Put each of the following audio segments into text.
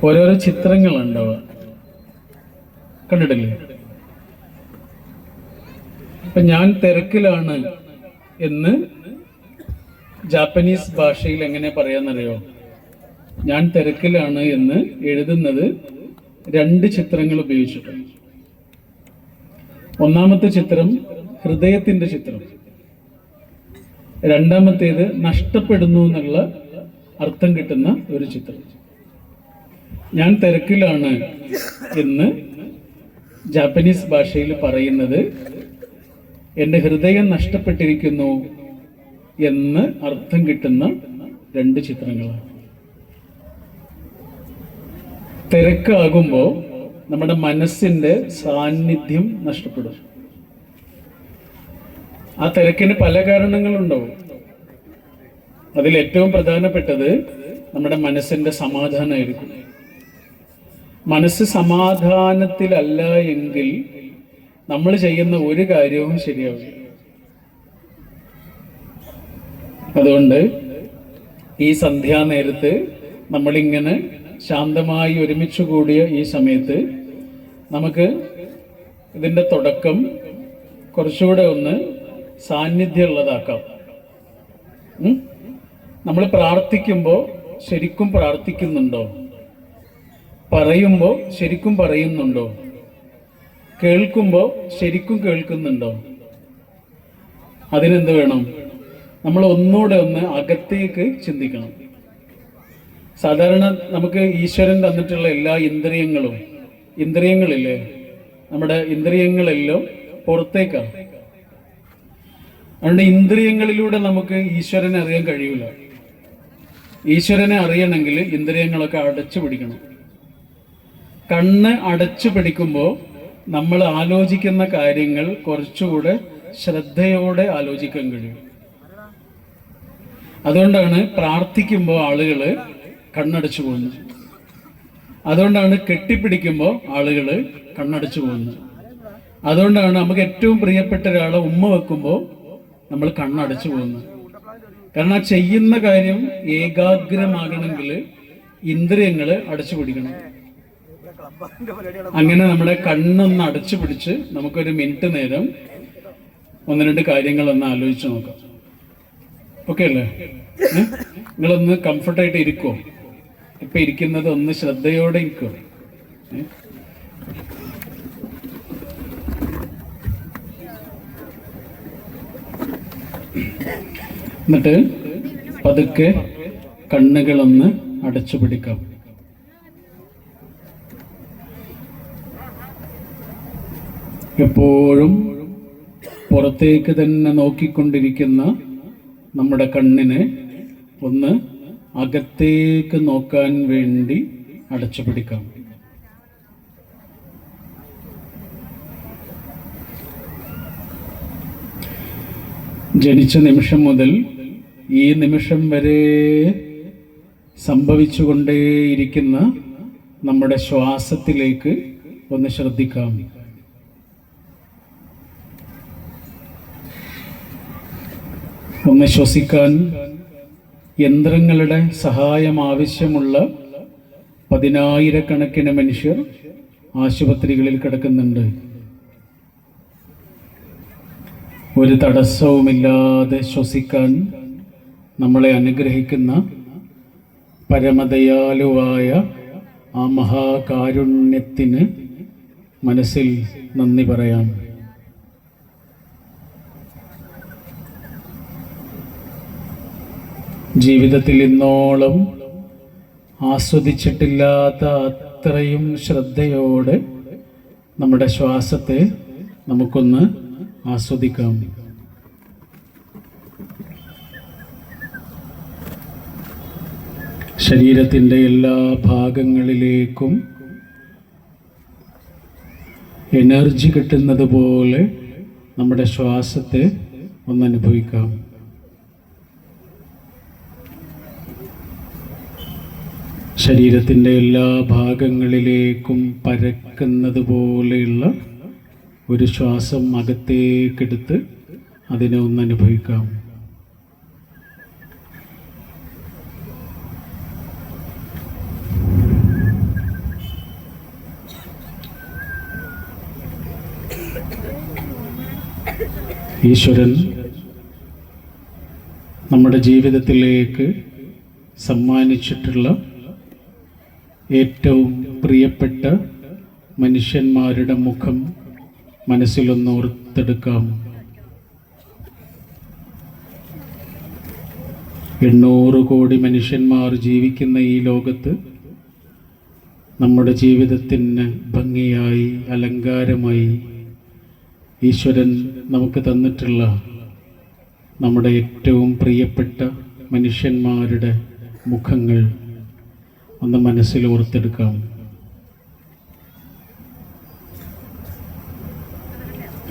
ഓരോരോ ചിത്രങ്ങളുണ്ടാവുക, കണ്ടിട്ടില്ലേ? ഇപ്പൊ ഞാൻ തിരക്കിലാണ് എന്ന് ജാപ്പനീസ് ഭാഷയിൽ എങ്ങനെ പറയാന്നറിയോ? ഞാൻ തിരക്കിലാണ് എന്ന് എഴുതുന്നത് 2 ചിത്രങ്ങൾ ഉപയോഗിച്ചിട്ടുണ്ട്. ഒന്നാമത്തെ ചിത്രം ഹൃദയത്തിന്റെ ചിത്രം, രണ്ടാമത്തേത് നഷ്ടപ്പെടുന്നു എന്നുള്ള അർത്ഥം കിട്ടുന്ന ഒരു ചിത്രം. ഞാൻ തിരക്കിലാണ് എന്ന് ജാപ്പനീസ് ഭാഷയിൽ പറയുന്നത് എൻ്റെ ഹൃദയം നഷ്ടപ്പെട്ടിരിക്കുന്നു എന്ന് അർത്ഥം കിട്ടുന്ന 2 ചിത്രങ്ങളാണ്. തിരക്കാകുമ്പോൾ നമ്മുടെ മനസ്സിന്റെ സാന്നിധ്യം നഷ്ടപ്പെടും. ആ തിരക്കിന് പല കാരണങ്ങളുണ്ടാവും. അതിൽ ഏറ്റവും പ്രധാനപ്പെട്ടത് നമ്മുടെ മനസ്സിന്റെ സമാധാനമായിരിക്കും. മനസ്സ് സമാധാനത്തിലല്ല എങ്കിൽ നമ്മൾ ചെയ്യുന്ന ഒരു കാര്യവും ശരിയാവില്ല. അതുകൊണ്ട് ഈ സന്ധ്യാനേരത്ത് നമ്മളിങ്ങനെ ശാന്തമായി ഒരുമിച്ച് കൂടിയ ഈ സമയത്ത് നമുക്ക് ഇതിൻ്റെ തുടക്കം കുറച്ചുകൂടെ ഒന്ന് സാന്നിധ്യമുള്ളതാക്കാം. നമ്മൾ പ്രാർത്ഥിക്കുമ്പോൾ ശരിക്കും പ്രാർത്ഥിക്കുന്നുണ്ടോ? പറയുമ്പോൾ ശരിക്കും പറയുന്നുണ്ടോ? കേൾക്കുമ്പോൾ ശരിക്കും കേൾക്കുന്നുണ്ടോ? അതിനെന്ത് വേണം? നമ്മൾ ഒന്നുകൂടെ ഒന്ന് അകത്തേക്ക് ചിന്തിക്കണം. സാധാരണ നമുക്ക് ഈശ്വരൻ തന്നിട്ടുള്ള എല്ലാ ഇന്ദ്രിയങ്ങളില്ലേ, നമ്മുടെ ഇന്ദ്രിയങ്ങളെല്ലാം പുറത്തേക്കാണ്. അതുകൊണ്ട് ഇന്ദ്രിയങ്ങളിലൂടെ നമുക്ക് ഈശ്വരനെ അറിയാൻ കഴിയില്ല. ഈശ്വരനെ അറിയണമെങ്കിൽ ഇന്ദ്രിയങ്ങളൊക്കെ അടച്ചു പിടിക്കണം. കണ്ണ് അടച്ചു പിടിക്കുമ്പോൾ നമ്മൾ ആലോചിക്കുന്ന കാര്യങ്ങൾ കുറച്ചുകൂടെ ശ്രദ്ധയോടെ ആലോചിക്കാൻ കഴിയും. അതുകൊണ്ടാണ് പ്രാർത്ഥിക്കുമ്പോൾ ആളുകൾ കണ്ണടച്ചു പോകുന്നത്. അതുകൊണ്ടാണ് കെട്ടിപ്പിടിക്കുമ്പോൾ ആളുകൾ കണ്ണടച്ചു പോകുന്നത്. അതുകൊണ്ടാണ് നമുക്ക് ഏറ്റവും പ്രിയപ്പെട്ട ഒരാളെ ഉമ്മ വെക്കുമ്പോൾ നമ്മൾ കണ്ണടച്ചു പോകുന്നത്. കാരണം ആ ചെയ്യുന്ന കാര്യം ഏകാഗ്രമാകണമെങ്കിൽ ഇന്ദ്രിയങ്ങൾ അടച്ചു പിടിക്കണം. അങ്ങനെ നമ്മുടെ കണ്ണൊന്ന് അടച്ചു പിടിച്ച് നമുക്കൊരു മിനിറ്റ് നേരം 1-2 കാര്യങ്ങളൊന്ന് ആലോചിച്ച് നോക്കാം. ഓക്കെ അല്ലേ? നിങ്ങളൊന്ന് കംഫർട്ടായിട്ട് ഇരിക്കുമോ? ഇപ്പൊ ഇരിക്കുന്നത് ഒന്ന് ശ്രദ്ധയോടെ ഇരിക്കുമോ? എന്നിട്ട് പതുക്കെ കണ്ണുകളൊന്ന് അടച്ചു പിടിക്കാം. എപ്പോഴും പുറത്തേക്ക് തന്നെ നോക്കിക്കൊണ്ടിരിക്കുന്ന നമ്മുടെ കണ്ണിനെ ഒന്ന് അകത്തേക്ക് നോക്കാൻ വേണ്ടി അടച്ചു പിടിക്കാം. ജനിച്ച നിമിഷം മുതൽ ഈ നിമിഷം വരെ സംഭവിച്ചുകൊണ്ടേയിരിക്കുന്ന നമ്മുടെ ശ്വാസത്തിലേക്ക് ഒന്ന് ശ്രദ്ധിക്കാം. ഒന്ന് ശ്വസിക്കാൻ യന്ത്രങ്ങളുടെ സഹായം ആവശ്യമുള്ള 10,000-കണക്കിന് മനുഷ്യർ ആശുപത്രികളിൽ കിടക്കുന്നുണ്ട്. ഒരു തടസ്സവുമില്ലാതെ ശ്വസിക്കാൻ നമ്മളെ അനുഗ്രഹിക്കുന്ന പരമദയാലുവായ ആ മഹാകാരുണ്യത്തിന് മനസ്സിൽ നന്ദി പറയാം. ജീവിതത്തിൽ ഇന്നോളം ആസ്വദിച്ചിട്ടില്ലാത്ത അത്രയും ശ്രദ്ധയോടെ നമ്മുടെ ശ്വാസത്തെ നമുക്കൊന്ന് ആസ്വദിക്കാം. ശരീരത്തിൻ്റെ എല്ലാ ഭാഗങ്ങളിലേക്കും എനർജി കിട്ടുന്നത് പോലെ നമ്മുടെ ശ്വാസത്തെ ഒന്നനുഭവിക്കാം. ശരീരത്തിൻ്റെ എല്ലാ ഭാഗങ്ങളിലേക്കും പരക്കുന്നത് പോലെയുള്ള ഒരു ശ്വാസം അകത്തേക്കെടുത്ത് അതിനെ ഒന്ന് അനുഭവിക്കാം. ഈശ്വരൻ നമ്മുടെ ജീവിതത്തിലേക്ക് സമ്മാനിച്ചിട്ടുള്ള ഏറ്റവും പ്രിയപ്പെട്ട മനുഷ്യന്മാരുടെ മുഖം മനസ്സിലൊന്ന് ഓർത്തെടുക്കാം. 800 കോടി മനുഷ്യന്മാർ ജീവിക്കുന്ന ഈ ലോകത്ത് നമ്മുടെ ജീവിതത്തിന് ഭംഗിയായി അലങ്കാരമായി ഈശ്വരൻ നമുക്ക് തന്നിട്ടുള്ള നമ്മുടെ ഏറ്റവും പ്രിയപ്പെട്ട മനുഷ്യന്മാരുടെ മുഖങ്ങൾ ഒന്ന് മനസ്സിൽ ഓർത്തെടുക്കാം.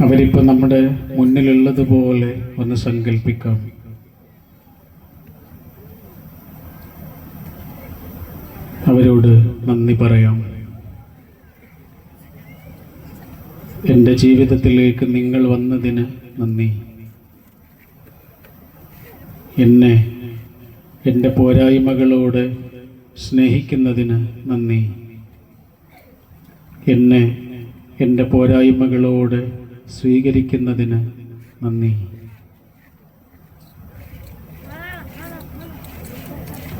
അവരിപ്പോൾ നമ്മുടെ മുന്നിലുള്ളതുപോലെ ഒന്ന് സങ്കല്പിക്കാം. അവരോട് നന്ദി പറയാം. എൻ്റെ ജീവിതത്തിലേക്ക് നിങ്ങൾ വന്നതിന് നന്ദി. എന്നെ എൻ്റെ പോരായ്മകളോട് സ്നേഹിക്കുന്നതിന് നന്ദി. എന്നെ എൻ്റെ പോരായ്മകളോട് സ്വീകരിക്കുന്നതിന് നന്ദി.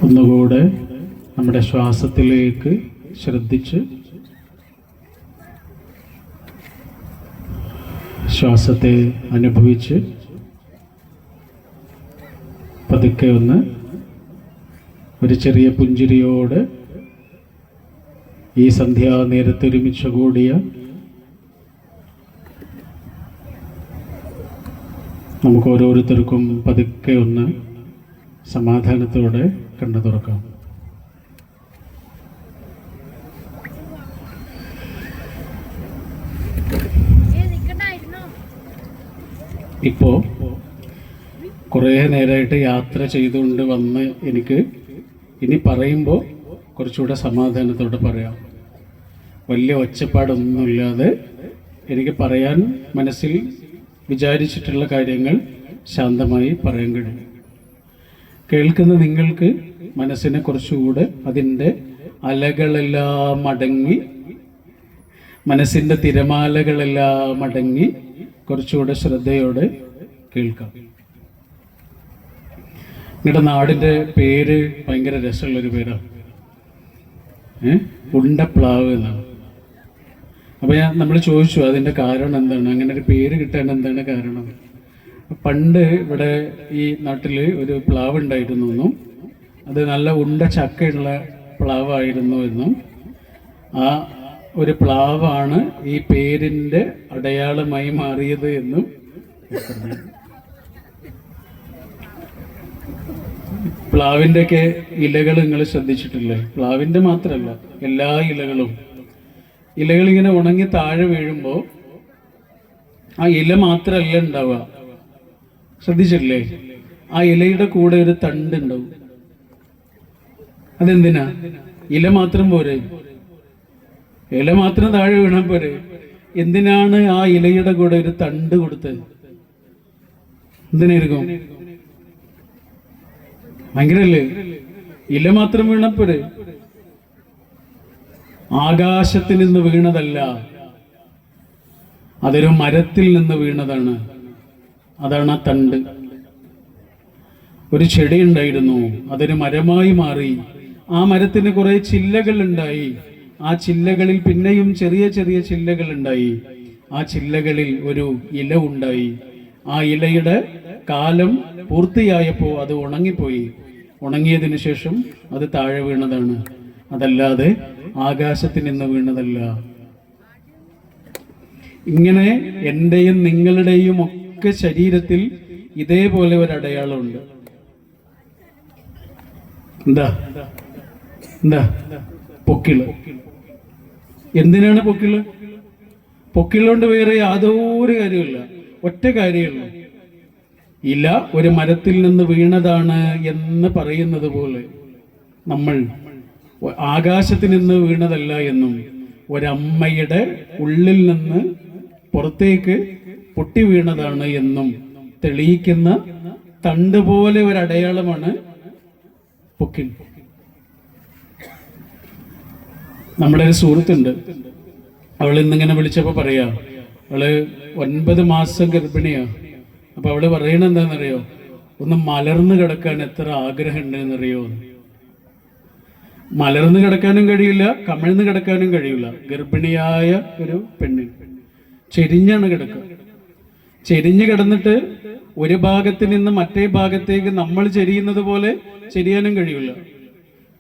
ഒന്നുകൂടെ നമ്മുടെ ശ്വാസത്തിലേക്ക് ശ്രദ്ധിച്ച് ശ്വാസത്തെ അനുഭവിച്ച് പതുക്കെ ഒന്ന് ഒരു ചെറിയ പുഞ്ചിരിയോട് ഈ സന്ധ്യാനേരത്ത് ഒരുമിച്ച് കൂടിയ നമുക്ക് ഓരോരുത്തർക്കും പതുക്കെ ഒന്ന് സമാധാനത്തോടെ കണ്ണു തുറക്കാം. ഇപ്പോൾ കുറേ നേരമായിട്ട് യാത്ര ചെയ്തുകൊണ്ട് വന്ന് എനിക്ക് ഇനി പറയുമ്പോൾ കുറച്ചുകൂടെ സമാധാനത്തോടെ പറയാം. വലിയ ഒച്ചപ്പാടൊന്നുമില്ലാതെ എനിക്ക് പറയാൻ മനസ്സിൽ വിചാരിച്ചിട്ടുള്ള കാര്യങ്ങൾ ശാന്തമായി പറയാൻ കഴിയും. കേൾക്കുന്ന നിങ്ങൾക്ക് മനസ്സിനെ കുറച്ചുകൂടെ അതിൻ്റെ അലകളെല്ലാം അടങ്ങി, മനസ്സിൻ്റെ തിരമാലകളെല്ലാം അടങ്ങി കുറച്ചുകൂടെ ശ്രദ്ധയോടെ കേൾക്കാം. നിങ്ങളുടെ നാടിൻ്റെ പേര് ഭയങ്കര രസമുള്ളൊരു പേരാണ്, ഉണ്ടപ്ലാവ് എന്നാണ്. അപ്പോൾ നമ്മൾ ചോദിച്ചു അതിൻ്റെ കാരണം എന്താണ്, അങ്ങനെ ഒരു പേര് കിട്ടാൻ എന്താണ് കാരണം. പണ്ട് ഇവിടെ ഈ നാട്ടിൽ ഒരു പ്ലാവ് ഉണ്ടായിരുന്നു എന്നും അത് നല്ല ഉണ്ട ചക്കയുള്ള പ്ലാവായിരുന്നു എന്നും ആ ഒരു പ്ലാവാണ് ഈ പേരിൻ്റെ അടയാളമായി മാറിയത് എന്നും പ്ലാവിൻ്റെയൊക്കെ ഇലകൾ നിങ്ങൾ ശ്രദ്ധിച്ചിട്ടില്ലേ? പ്ലാവിൻ്റെ മാത്രമല്ല, എല്ലാ ഇലകളിങ്ങനെ ഉണങ്ങി താഴെ വീഴുമ്പോൾ ആ ഇല മാത്രമല്ല ഉണ്ടാവുക, ശ്രദ്ധിച്ചിട്ടില്ലേ? ആ ഇലയുടെ കൂടെ ഒരു തണ്ട് ഉണ്ടാവും. അതെന്തിനാ? ഇല മാത്രം പോരെ, ഇല മാത്രം താഴെ വീണാൽ പോരെ, എന്തിനാണ് ആ ഇലയുടെ കൂടെ ഒരു തണ്ട് കൊടുത്തത്? എന്തിനായിരിക്കും? ഭയങ്കരല്ലേ? ഇല മാത്രം വീണപ്പോരെ, ആകാശത്തിൽ നിന്ന് വീണതല്ല, അതൊരു മരത്തിൽ നിന്ന് വീണതാണ്. അതാണ് ആ തണ്ട്. ഒരു ചെടി ഉണ്ടായിരുന്നു, അതൊരു മരമായി മാറി. ആ മരത്തിന് കുറെ ചില്ലകൾ ഉണ്ടായി. ആ ചില്ലകളിൽ പിന്നെയും ചെറിയ ചെറിയ ചില്ലകൾ ഉണ്ടായി. ആ ചില്ലകളിൽ ഒരു ഇല ഉണ്ടായി. ആ ഇലയുടെ കാലം പൂർത്തിയായപ്പോൾ അത് ഉണങ്ങിപ്പോയി. ഉണങ്ങിയതിനു ശേഷം അത് താഴെ വീണതാണ്, അതല്ലാതെ ആകാശത്തിൽ നിന്ന് വീണതല്ല. ഇങ്ങനെ എൻ്റെയും നിങ്ങളുടെയും ഒക്കെ ശരീരത്തിൽ ഇതേപോലെ ഒരു അടയാളമുണ്ട്. എന്താ എന്താ? പൊക്കിള്. എന്തിനാണ് പൊക്കിള്? പൊക്കിളുകൊണ്ട് വേറെ യാതൊരു കാര്യമില്ല, ഒറ്റ കാര്യമുള്ളൂ. ഇല ഒരു മരത്തിൽ നിന്ന് വീണതാണ് എന്ന് പറയുന്നത് പോലെ നമ്മൾ ആകാശത്തിൽ നിന്ന് വീണതല്ല എന്നും ഒരമ്മയുടെ ഉള്ളിൽ നിന്ന് പുറത്തേക്ക് പൊട്ടി വീണതാണ് എന്നും തെളിയിക്കുന്ന തണ്ട് പോലെ ഒരു അടയാളമാണ് പൊക്കിൾ. നമ്മുടെ ഒരു സുഹൃത്തുണ്ട്, അവൾ ഇന്നിങ്ങനെ വിളിച്ചപ്പോൾ പറയാ, അവള് 9 മാസം ഗർഭിണിയാ. അപ്പൊ അവള് പറയണ എന്താണെന്നറിയോ? ഒന്ന് മലർന്നു കിടക്കാൻ എത്ര ആഗ്രഹം ഉണ്ടെന്നറിയോ? മലർന്നു കിടക്കാനും കഴിയില്ല, കമിഴ്ന്ന് കിടക്കാനും കഴിയില്ല. ഗർഭിണിയായ ഒരു പെണ്ണിന് ചെരിഞ്ഞാണ് കിടക്കുക. ചെരിഞ്ഞു കിടന്നിട്ട് ഒരു ഭാഗത്ത് നിന്ന് മറ്റേ ഭാഗത്തേക്ക് നമ്മൾ ചെരിയുന്നത് പോലെ ചെരിയാനും കഴിയില്ല.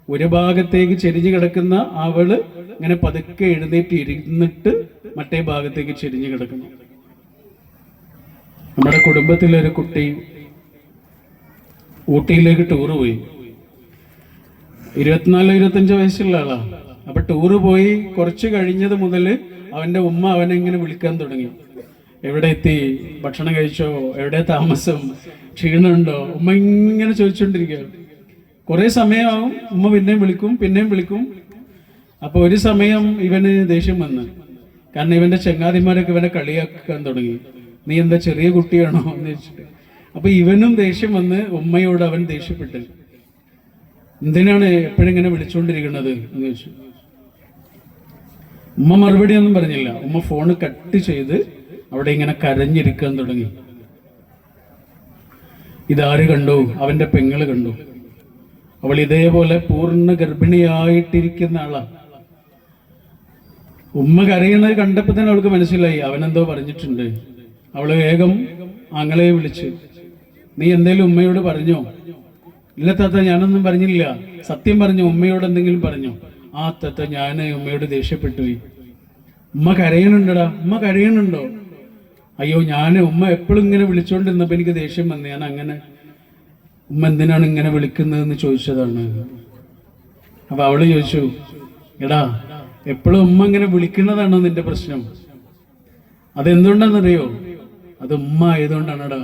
ഒരു ഭാഗത്തേക്ക് ചെരിഞ്ഞു കിടക്കുന്ന അവള് ഇങ്ങനെ പതുക്കെ എഴുന്നേറ്റ് ഇരുന്നിട്ട് മറ്റേ ഭാഗത്തേക്ക് ചെരിഞ്ഞു കിടക്കുന്നു. നമ്മുടെ കുടുംബത്തിലൊരു കുട്ടി ഊട്ടിയിലേക്ക് ടൂറ് പോയി. 24-25 വയസ്സുള്ള ആളാ. അപ്പൊ ടൂറ് പോയി കുറച്ച് കഴിഞ്ഞത് മുതൽ അവന്റെ ഉമ്മ അവനെ ഇങ്ങനെ വിളിക്കാൻ തുടങ്ങി. എവിടെ എത്തി, ഭക്ഷണം കഴിച്ചോ, എവിടെ താമസം, ക്ഷീണമുണ്ടോ, ഉമ്മ ഇങ്ങനെ ചോദിച്ചുകൊണ്ടിരിക്കുക. കുറെ സമയമാവും, ഉമ്മ പിന്നെയും വിളിക്കും. അപ്പൊ ഒരു സമയം ഇവന് ദേഷ്യം വന്ന്. കാരണം ഇവന്റെ ചങ്ങാതിമാരൊക്കെ ഇവനെ കളിയാക്കാൻ തുടങ്ങി. നീ എന്താ ചെറിയ കുട്ടിയാണോ എന്ന് വെച്ചിട്ട്. അപ്പൊ ഇവനും ദേഷ്യം വന്ന് ഉമ്മയോട് അവൻ ദേഷ്യപ്പെട്ട്, എന്തിനാണ് എപ്പോഴും ഇങ്ങനെ വിളിച്ചുകൊണ്ടിരിക്കുന്നത് എന്ന് ചോദിച്ചു. ഉമ്മ മറുപടി ഒന്നും പറഞ്ഞില്ല. ഉമ്മ ഫോണ് കട്ട് ചെയ്ത് അവിടെ ഇങ്ങനെ കരഞ്ഞിരിക്കാൻ തുടങ്ങി. ഇതാര് കണ്ടു? അവന്റെ പെങ്ങള് കണ്ടു. അവൾ ഇതേപോലെ പൂർണ്ണ ഗർഭിണിയായിട്ടിരിക്കുന്ന ആളാ. ഉമ്മ കരയുന്നത് കണ്ടപ്പോ തന്നെ അവൾക്ക് മനസ്സിലായി അവനെന്തോ പറഞ്ഞിട്ടുണ്ട്. അവള് വേഗം ആങ്ങളെ വിളിച്ച്, നീ എന്തേലും ഉമ്മയോട് പറഞ്ഞോ? ഇല്ല താത്ത, ഞാനൊന്നും പറഞ്ഞില്ല. സത്യം പറഞ്ഞു. ഉമ്മയോട് എന്തെങ്കിലും പറഞ്ഞോ? ആ താത്ത, ഞാൻ ഉമ്മയോട് ദേഷ്യപ്പെട്ടു പോയി. ഉമ്മ കരയണുണ്ടടാ. ഉമ്മ കരയണുണ്ടോ? അയ്യോ, ഉമ്മ എപ്പോഴും ഇങ്ങനെ വിളിച്ചോണ്ടിരുന്നപ്പോ എനിക്ക് ദേഷ്യം വന്നു. ഞാൻ അങ്ങനെ, ഉമ്മ എന്തിനാണ് ഇങ്ങനെ വിളിക്കുന്നതെന്ന് ചോദിച്ചതാണ്. അപ്പൊ അവള് ചോദിച്ചു, എടാ, എപ്പോഴും ഉമ്മ ഇങ്ങനെ വിളിക്കുന്നതാണോ നിന്റെ പ്രശ്നം? അതെന്തുകൊണ്ടാണെന്നറിയോ? അത് ഉമ്മ ആയതുകൊണ്ടാണടാ.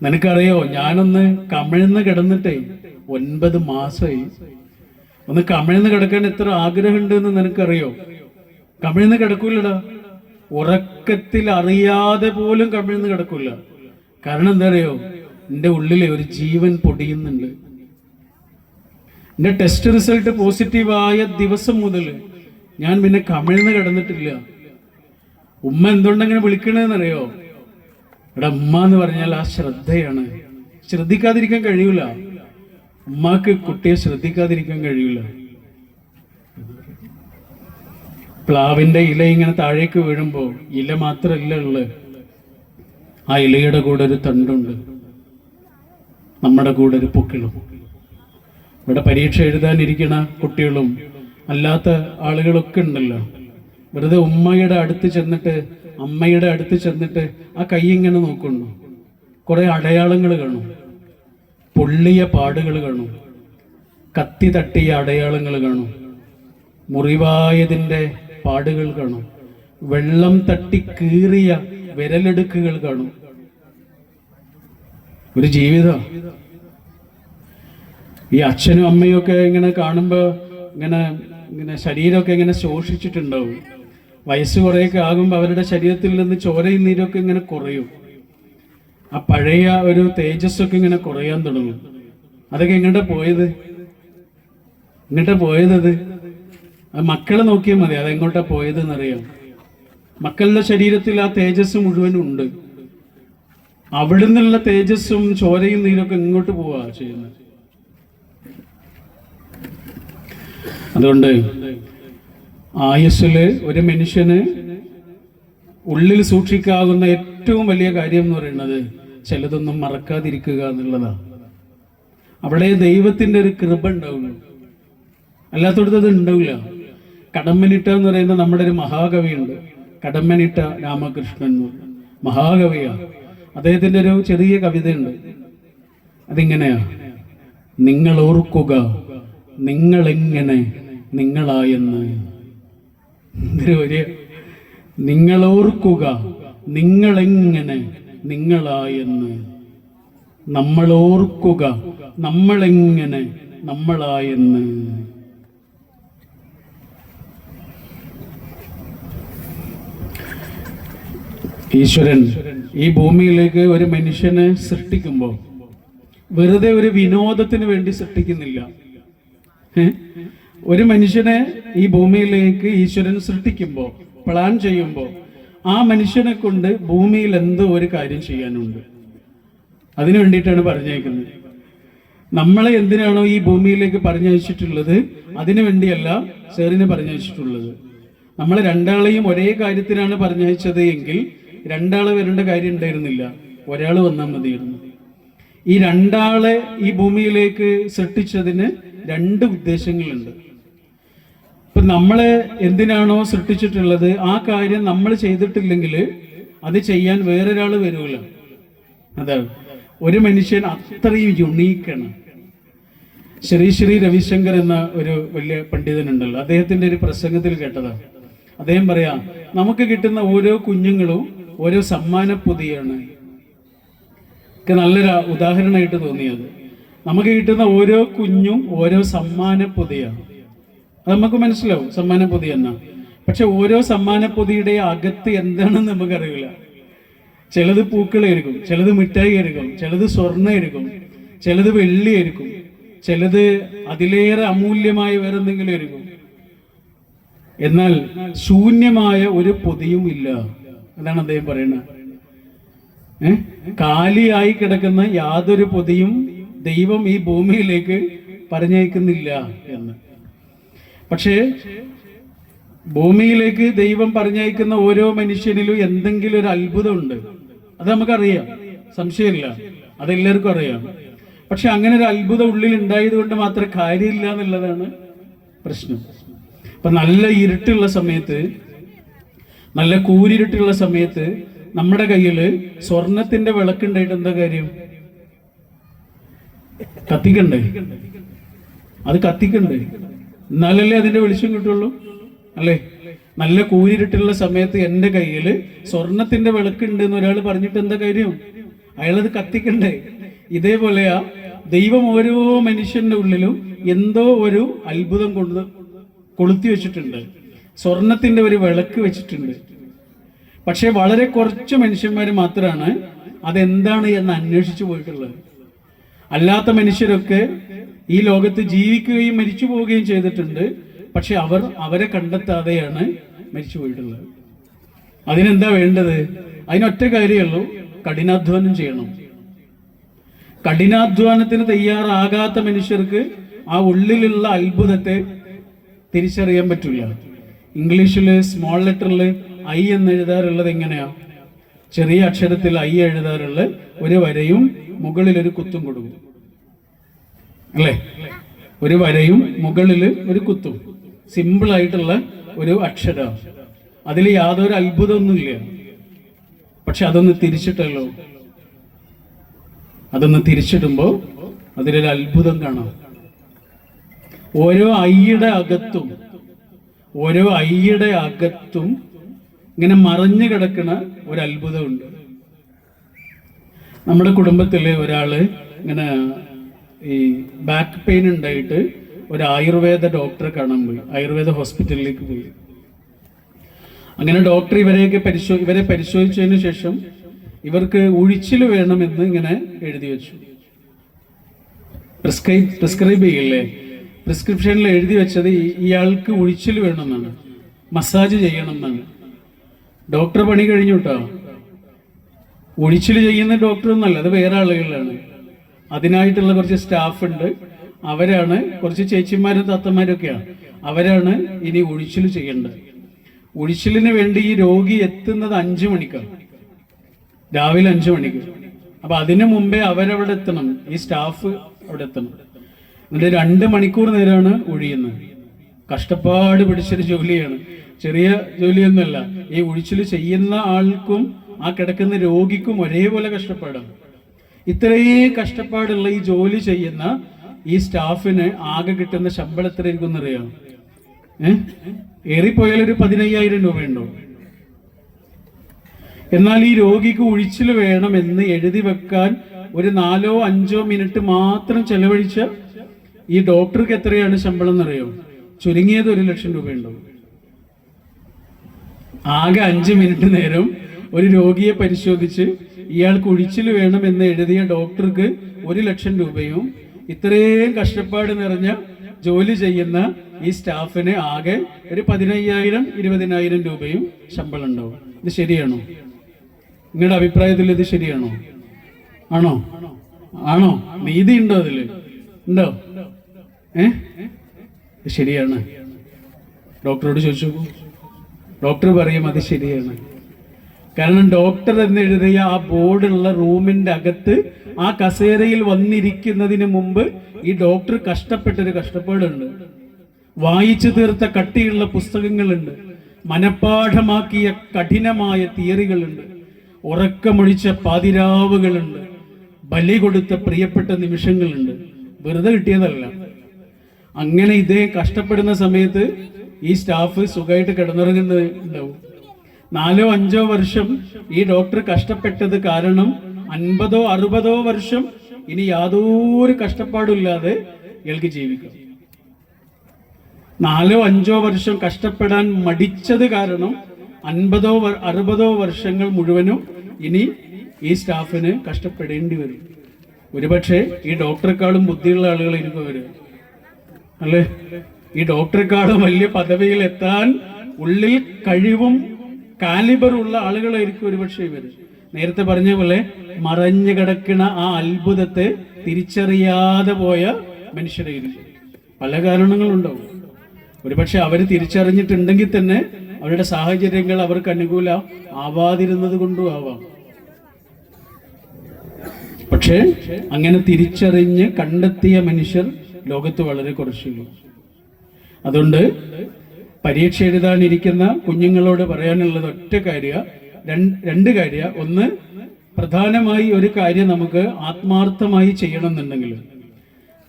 നിനക്കറിയോ, ഞാനൊന്ന് കമിഴ്ന്ന് കിടന്നിട്ടേ 9 മാസമായി. ഒന്ന് കമിഴ്ന്ന് കിടക്കാൻ എത്ര ആഗ്രഹമുണ്ട് എന്ന് നിനക്കറിയോ? കമിഴ്ന്ന് കിടക്കൂലടാ. ഉറക്കത്തിൽ അറിയാതെ പോലും കമിഴ്ന്ന് കിടക്കൂല. കാരണം എന്താ അറിയോ? എൻ്റെ ഉള്ളിലെ ഒരു ജീവൻ പൊടിയുന്നുണ്ട്. എൻ്റെ ടെസ്റ്റ് റിസൾട്ട് പോസിറ്റീവായ ദിവസം മുതൽ ഞാൻ പിന്നെ കമിഴ്ന്ന് കിടന്നിട്ടില്ല. ഉമ്മ എന്തുകൊണ്ടങ്ങനെ വിളിക്കണെന്നറിയോ? ഇവിടെ ഉമ്മ എന്ന് പറഞ്ഞാൽ ആ ശ്രദ്ധയാണ്. ശ്രദ്ധിക്കാതിരിക്കാൻ കഴിയൂല. ഉമ്മാക്ക് കുട്ടിയെ ശ്രദ്ധിക്കാതിരിക്കാൻ കഴിയൂല. പ്ലാവിന്റെ ഇല ഇങ്ങനെ താഴേക്ക് വീഴുമ്പോൾ ഇല മാത്രമല്ല ഉള്ളത്, ആ ഇലയുടെ കൂടെ ഒരു തണ്ടുണ്ട്, നമ്മുടെ കൂടെ ഒരു പൊക്കിളും. ഇവിടെ പരീക്ഷ എഴുതാനിരിക്കണ കുട്ടികളും അല്ലാത്ത ആളുകളൊക്കെ ഉണ്ടല്ലോ. വെറുതെ ഉമ്മയുടെ അടുത്ത് ചെന്നിട്ട്, അമ്മയുടെ അടുത്ത് ചെന്നിട്ട് ആ കൈ ഇങ്ങനെ നോക്കുന്നു. കുറെ അടയാളങ്ങൾ കാണും, പൊള്ളിയ പാടുകൾ കാണും, കത്തി തട്ടിയ അടയാളങ്ങൾ കാണും, മുറിവായതിൻ്റെ പാടുകൾ കാണും, വെള്ളം തട്ടി കീറിയ വിരലെടുക്കുകൾ കാണും. ഒരു ജീവിതം. ഈ അച്ഛനും അമ്മയും ഒക്കെ ഇങ്ങനെ കാണുമ്പോൾ ഇങ്ങനെ ശരീരമൊക്കെ ഇങ്ങനെ ശോഷിച്ചിട്ടുണ്ടാവും. വയസ്സ് കുറേയൊക്കെ ആകുമ്പോൾ അവരുടെ ശരീരത്തിൽ നിന്ന് ചോരയും നീരൊക്കെ ഇങ്ങനെ കുറയും. ആ പഴയ ഒരു തേജസ്സൊക്കെ ഇങ്ങനെ കുറയാൻ തുടങ്ങും. അതൊക്കെ എങ്ങോട്ടാ പോയത്? അത് മക്കളെ നോക്കിയാൽ മതി, അതെങ്ങോട്ടാ പോയതെന്നറിയാം. മക്കളുടെ ശരീരത്തിൽ ആ തേജസ് മുഴുവനും ഉണ്ട്. അവിടെ നിന്നുള്ള തേജസ്സും ചോരയും നീരൊക്കെ ഇങ്ങോട്ട് പോവാ ചെയ്യുന്നത്. അതുകൊണ്ട് ആയുസ്സില് ഒരു മനുഷ്യന് ഉള്ളിൽ സൂക്ഷിക്കാവുന്ന ഏറ്റവും വലിയ കാര്യം എന്ന് പറയുന്നത് ചിലതൊന്നും മറക്കാതിരിക്കുക എന്നുള്ളതാണ്. അവിടെ ദൈവത്തിന്റെ ഒരു കൃപ ഉണ്ടാവുള്ളൂ, അല്ലാത്തടത്ത് അത് ഉണ്ടാവില്ല. കടമ്മനിട്ട എന്ന് പറയുന്ന നമ്മുടെ ഒരു മഹാകവിയുണ്ട്, കടമ്മനിട്ട രാമകൃഷ്ണൻ മഹാകവിയാ. അദ്ദേഹത്തിന്റെ ഒരു ചെറിയ കവിതയുണ്ട്. അതിങ്ങനെയാ: നിങ്ങൾ ഓർക്കുക നിങ്ങളെങ്ങനെ നിങ്ങളായെന്ന്. നിങ്ങൾ ഓർക്കുക നിങ്ങളെങ്ങനെ നിങ്ങളായെന്ന്. നമ്മൾ ഓർക്കുക നമ്മളെങ്ങനെ നമ്മളായെന്ന്. ഈശ്വരൻ ഈ ഭൂമിയിലേക്ക് ഒരു മനുഷ്യനെ സൃഷ്ടിക്കുമ്പോൾ വെറുതെ ഒരു വിനോദത്തിന് വേണ്ടി സൃഷ്ടിക്കുന്നില്ല. ഒരു മനുഷ്യനെ ഈ ഭൂമിയിലേക്ക് ഈശ്വരൻ സൃഷ്ടിക്കുമ്പോൾ, പ്ലാൻ ചെയ്യുമ്പോൾ, ആ മനുഷ്യനെ കൊണ്ട് ഭൂമിയിൽ എന്തോ ഒരു കാര്യം ചെയ്യാനുണ്ട്. അതിനു വേണ്ടിയിട്ടാണ് പറഞ്ഞേക്കുന്നത്. നമ്മളെ എന്തിനാണോ ഈ ഭൂമിയിലേക്ക് പറഞ്ഞയച്ചിട്ടുള്ളത് അതിനു വേണ്ടിയല്ല സാറിനെ പറഞ്ഞയച്ചിട്ടുള്ളത്. നമ്മളെ രണ്ടാളെയും ഒരേ കാര്യത്തിനാണ് പറഞ്ഞയച്ചത് എങ്കിൽ രണ്ടാള് വരേണ്ട കാര്യം ഉണ്ടായിരുന്നില്ല, ഒരാൾ വന്നാൽ മതിയായിരുന്നു. ഈ രണ്ടാളെ ഈ ഭൂമിയിലേക്ക് സൃഷ്ടിച്ചതിന് രണ്ട് ഉദ്ദേശങ്ങളുണ്ട്. ഇപ്പൊ നമ്മളെ എന്തിനാണോ സൃഷ്ടിച്ചിട്ടുള്ളത് ആ കാര്യം നമ്മൾ ചെയ്തിട്ടില്ലെങ്കിൽ അത് ചെയ്യാൻ വേറൊരാൾ വരൂല. അതാണ് ഒരു മനുഷ്യൻ അത്രയും യുണീക്കാണ്. ശ്രീ രവിശങ്കർ എന്ന ഒരു വലിയ പണ്ഡിതനുണ്ടല്ലോ, അദ്ദേഹത്തിന്റെ ഒരു പ്രസംഗത്തിൽ കേട്ടതാണ്. അദ്ദേഹം പറയാ, നമുക്ക് കിട്ടുന്ന ഓരോ കുഞ്ഞുങ്ങളും ഓരോ സമ്മാനപ്പൊതിയാണ്. നല്ലൊരു ഉദാഹരണമായിട്ട് തോന്നിയത്, നമുക്ക് കിട്ടുന്ന ഓരോ കുഞ്ഞും ഓരോ സമ്മാനപ്പൊതിയാണ്. അത് നമുക്ക് മനസ്സിലാവും, സമ്മാനപ്പൊതി എന്നാ. പക്ഷെ ഓരോ സമ്മാനപ്പൊതിയുടെ അകത്ത് എന്താണെന്ന് നമുക്കറിയില്ല. ചിലത് പൂക്കളായിരിക്കും, ചിലത് മിഠായി ആയിരിക്കും, ചിലത് സ്വർണ്ണമായിരിക്കും, ചിലത് വെള്ളിയായിരിക്കും, ചിലത് അതിലേറെ അമൂല്യമായ വേറെ എന്തെങ്കിലും ആയിരിക്കും. എന്നാൽ ശൂന്യമായ ഒരു പൊതിയും ഇല്ല. അതാണ് അദ്ദേഹം പറയുന്നത്. കാലിയായി കിടക്കുന്ന യാതൊരു പൊതിയും ദൈവം ഈ ഭൂമിയിലേക്ക് പറഞ്ഞയക്കുന്നില്ല എന്ന്. പക്ഷേ ഭൂമിയിലേക്ക് ദൈവം പറഞ്ഞയക്കുന്ന ഓരോ മനുഷ്യനിലും എന്തെങ്കിലും ഒരു അത്ഭുതമുണ്ട്. അത് നമുക്കറിയാം, സംശയമില്ല, അതെല്ലാവർക്കും അറിയാം. പക്ഷെ അങ്ങനെ ഒരു അത്ഭുതം ഉള്ളിൽ ഉണ്ടായത് കൊണ്ട് മാത്രം കാര്യമില്ല എന്നുള്ളതാണ് പ്രശ്നം. ഇപ്പൊ നല്ല ഇരുട്ടുള്ള സമയത്ത്, നല്ല കൂരിരുട്ടുള്ള സമയത്ത് നമ്മുടെ കയ്യില് സ്വർണത്തിന്റെ വിളക്കുണ്ടായിട്ട് എന്താ കാര്യം? കത്തിക്കണ്ടേ? അത് കത്തിക്കണ്ടേ? എന്നാലല്ലേ അതിന്റെ വെളിച്ചം കിട്ടുള്ളൂ, അല്ലേ? നല്ല കൂരിരുട്ടുള്ള സമയത്ത് എൻ്റെ കയ്യില് സ്വർണത്തിന്റെ വിളക്കുണ്ട് എന്ന് ഒരാൾ പറഞ്ഞിട്ട് എന്താ കാര്യം? അയാളത് കത്തിക്കണ്ടേ? ഇതേപോലെയാ ദൈവം ഓരോ മനുഷ്യന്റെ ഉള്ളിലും എന്തോ ഒരു അത്ഭുതം കൊളുത്തി വെച്ചിട്ടുണ്ട്. സ്വർണത്തിന്റെ ഒരു വിളക്ക് വെച്ചിട്ടുണ്ട്. പക്ഷെ വളരെ കുറച്ച് മനുഷ്യന്മാർ മാത്രമാണ് അതെന്താണ് എന്ന് അന്വേഷിച്ചു പോയിട്ടുള്ളത്. അല്ലാത്ത മനുഷ്യരൊക്കെ ഈ ലോകത്ത് ജീവിക്കുകയും മരിച്ചു പോവുകയും ചെയ്തിട്ടുണ്ട്. പക്ഷെ അവരെ കണ്ടെത്താതെയാണ് മരിച്ചു പോയിട്ടുള്ളത്. അതിനെന്താ വേണ്ടത്? അതിനൊറ്റ കാര്യമുള്ളൂ, കഠിനാധ്വാനം ചെയ്യണം. കഠിനാധ്വാനത്തിന് തയ്യാറാകാത്ത മനുഷ്യർക്ക് ആ ഉള്ളിലുള്ള അത്ഭുതത്തെ തിരിച്ചറിയാൻ പറ്റില്ല. ഇംഗ്ലീഷില് സ്മോൾ ലെറ്ററിൽ ഐ എന്ന് എഴുതാറുള്ളത് എങ്ങനെയാ? ചെറിയ അക്ഷരത്തിൽ ഐ എഴുതാറുള്ള ഒരു വരയും മുകളിൽ ഒരു കുത്തും കൊടുക്കും, അല്ലേ? ഒരു വരയും മുകളിൽ ഒരു കുത്തും, സിമ്പിൾ ആയിട്ടുള്ള ഒരു അക്ഷരം. അതിൽ യാതൊരു അത്ഭുതമൊന്നുമില്ല. പക്ഷെ അതൊന്ന് തിരിച്ചിട്ടല്ലോ, അതൊന്ന് തിരിച്ചിടുമ്പോ അതിലൊരു അത്ഭുതം കാണാം. ഓരോ ഐയുടെ അകത്തും ഇങ്ങനെ മറഞ്ഞു കിടക്കുന്ന ഒരു അത്ഭുതമുണ്ട്. നമ്മുടെ കുടുംബത്തിലെ ഒരാള് ഇങ്ങനെ ഈ ബാക്ക് പെയിൻ ഉണ്ടായിട്ട് ഒരു ആയുർവേദ ഡോക്ടറെ കാണാൻ പോയി, ആയുർവേദ ഹോസ്പിറ്റലിലേക്ക് പോയി. അങ്ങനെ ഡോക്ടർ ഇവരെ പരിശോധിച്ചതിന് ശേഷം ഇവർക്ക് ഉഴിച്ചിൽ വേണമെന്ന് ഇങ്ങനെ എഴുതി വെച്ചു. പ്രിസ്ക്രൈബ് ചെയ്യില്ലേ? പ്രിസ്ക്രിപ്ഷനിൽ എഴുതി വെച്ചത് ഇയാൾക്ക് ഉഴിച്ചിൽ വേണമെന്നാണ്, മസാജ് ചെയ്യണം എന്നാണ്. ഡോക്ടർ പണി കഴിഞ്ഞു കേട്ടോ. ഒഴിച്ചിൽ ചെയ്യുന്ന ഡോക്ടറൊന്നല്ല, അത് വേറെ ആളുകളാണ്. അതിനായിട്ടുള്ള കുറച്ച് സ്റ്റാഫ് ഉണ്ട്. അവരാണ്, കുറച്ച് ചേച്ചിമാരും താത്തമാരും ഒക്കെയാണ്. അവരാണ് ഇനി ഒഴിച്ചിൽ ചെയ്യേണ്ടത്. ഒഴിച്ചിലിന് വേണ്ടി ഈ രോഗി എത്തുന്നത് 5 മണിക്കാണ്, രാവിലെ 5 മണിക്ക്. അപ്പൊ അതിനു മുമ്പേ അവരവിടെ എത്തണം, ഈ സ്റ്റാഫ് അവിടെ എത്തണം. എന്നിട്ട് 2 മണിക്കൂർ നേരമാണ് ഒഴിയുന്നത്. കഷ്ടപ്പാട് പിടിച്ചൊരു ജോലിയാണ്, ചെറിയ ജോലിയൊന്നുമല്ല. ഈ ഒഴിച്ചിൽ ചെയ്യുന്ന ആൾക്കും ആ കിടക്കുന്ന രോഗിക്കും ഒരേപോലെ കഷ്ടപ്പാടാണ്. ഇത്രയും കഷ്ടപ്പാടുള്ള ഈ ജോലി ചെയ്യുന്ന ഈ സ്റ്റാഫിന് ആകെ കിട്ടുന്ന ശമ്പളം എത്ര ഇരിക്കുന്നറിയാം? ഏറിപ്പോയാൽ ഒരു 15,000 രൂപയുണ്ടോ? എന്നാൽ ഈ രോഗിക്ക് ഒഴിച്ചിൽ വേണം എന്ന് എഴുതി വെക്കാൻ ഒരു 4-5 മിനിറ്റ് മാത്രം ചെലവഴിച്ച ഈ ഡോക്ടർക്ക് എത്രയാണ് ശമ്പളം എന്നറിയോ? ചുരുങ്ങിയത് 1 ലക്ഷം രൂപയുണ്ടാവും. ആകെ 5 മിനിറ്റ് നേരം ഒരു രോഗിയെ പരിശോധിച്ച് ഇയാൾക്ക് ഒഴിച്ചിൽ വേണം എന്ന് എഴുതിയ ഡോക്ടർക്ക് 1 ലക്ഷം രൂപയും ഇത്രയും കഷ്ടപ്പാട് നിറഞ്ഞ ജോലി ചെയ്യുന്ന ഈ സ്റ്റാഫിന് ആകെ ഒരു 15,000-20,000 രൂപയും ശമ്പളം ഉണ്ടാവും. ഇത് ശരിയാണോ? നിങ്ങളുടെ അഭിപ്രായത്തിൽ ഇത് ശരിയാണോ? ആണോ? ആണോ? നീതി ഉണ്ടോ അതില്? ഉണ്ടോ? ശരിയാണ്. ഡോക്ടറോട് ചോദിച്ചു. ഡോക്ടർ പറയും അത് ശരിയാണ്. കാരണം ഡോക്ടർ എന്ന് എഴുതിയ ആ ബോർഡുള്ള റൂമിന്റെ അകത്ത് ആ കസേരയിൽ വന്നിരിക്കുന്നതിന് മുമ്പ് ഈ ഡോക്ടർ കഷ്ടപ്പെട്ടൊരു കഷ്ടപ്പാടുണ്ട്. വായിച്ചു തീർത്ത കട്ടിയുള്ള പുസ്തകങ്ങളുണ്ട്, മനഃപ്പാഠമാക്കിയ കഠിനമായ തിയറികളുണ്ട്, ഉറക്കമൊഴിച്ച പാതിരാവുകളുണ്ട്, ബലി കൊടുത്ത പ്രിയപ്പെട്ട നിമിഷങ്ങളുണ്ട്. വെറുതെ കിട്ടിയതല്ല. അങ്ങനെ ഇതേ കഷ്ടപ്പെടുന്ന സമയത്ത് ഈ സ്റ്റാഫ് സുഖമായിട്ട് കിടന്നുറങ്ങുന്നത് ഉണ്ടാവും. 4-5 വർഷം ഈ ഡോക്ടർ കഷ്ടപ്പെട്ടത് കാരണം 50-60 വർഷം ഇനി യാതൊരു കഷ്ടപ്പാടില്ലാതെ ഇയാൾക്ക് ജീവിക്കാം. 4-5 വർഷം കഷ്ടപ്പെടാൻ മടിച്ചത് കാരണം 50-60 വർഷങ്ങൾ മുഴുവനും ഇനി ഈ സ്റ്റാഫിന് കഷ്ടപ്പെടേണ്ടി വരും. ഒരുപക്ഷെ ഈ ഡോക്ടറെക്കാളും ബുദ്ധിയുള്ള ആളുകളായിരിക്കും അവര്, അല്ലേ? ഈ ഡോക്ടറെക്കാളും വലിയ പദവിയിൽ എത്താൻ ഉള്ളിൽ കഴിവും കാലിബറുള്ള ആളുകളായിരിക്കും ഒരുപക്ഷെ ഇവര്. നേരത്തെ പറഞ്ഞ പോലെ മറഞ്ഞു കിടക്കുന്ന ആ അത്ഭുതത്തെ തിരിച്ചറിയാതെ പോയ മനുഷ്യരായിരിക്കും. പല കാരണങ്ങളുണ്ടാവും. ഒരുപക്ഷെ അവര് തിരിച്ചറിഞ്ഞിട്ടുണ്ടെങ്കിൽ തന്നെ അവരുടെ സാഹചര്യങ്ങൾ അവർക്ക് അനുകൂല ആവാതിരുന്നത് കൊണ്ടും ആവാം. പക്ഷേ അങ്ങനെ തിരിച്ചറിഞ്ഞ് കണ്ടെത്തിയ മനുഷ്യർ ലോകത്ത് വളരെ കുറച്ചുള്ളൂ. അതുകൊണ്ട് പരീക്ഷ എഴുതാനിരിക്കുന്ന കുഞ്ഞുങ്ങളോട് പറയാനുള്ളത് ഒറ്റ രണ്ട് കാര്യ. ഒന്ന്, പ്രധാനമായി ഒരു കാര്യം നമുക്ക് ആത്മാർത്ഥമായി ചെയ്യണമെന്നുണ്ടെങ്കിൽ,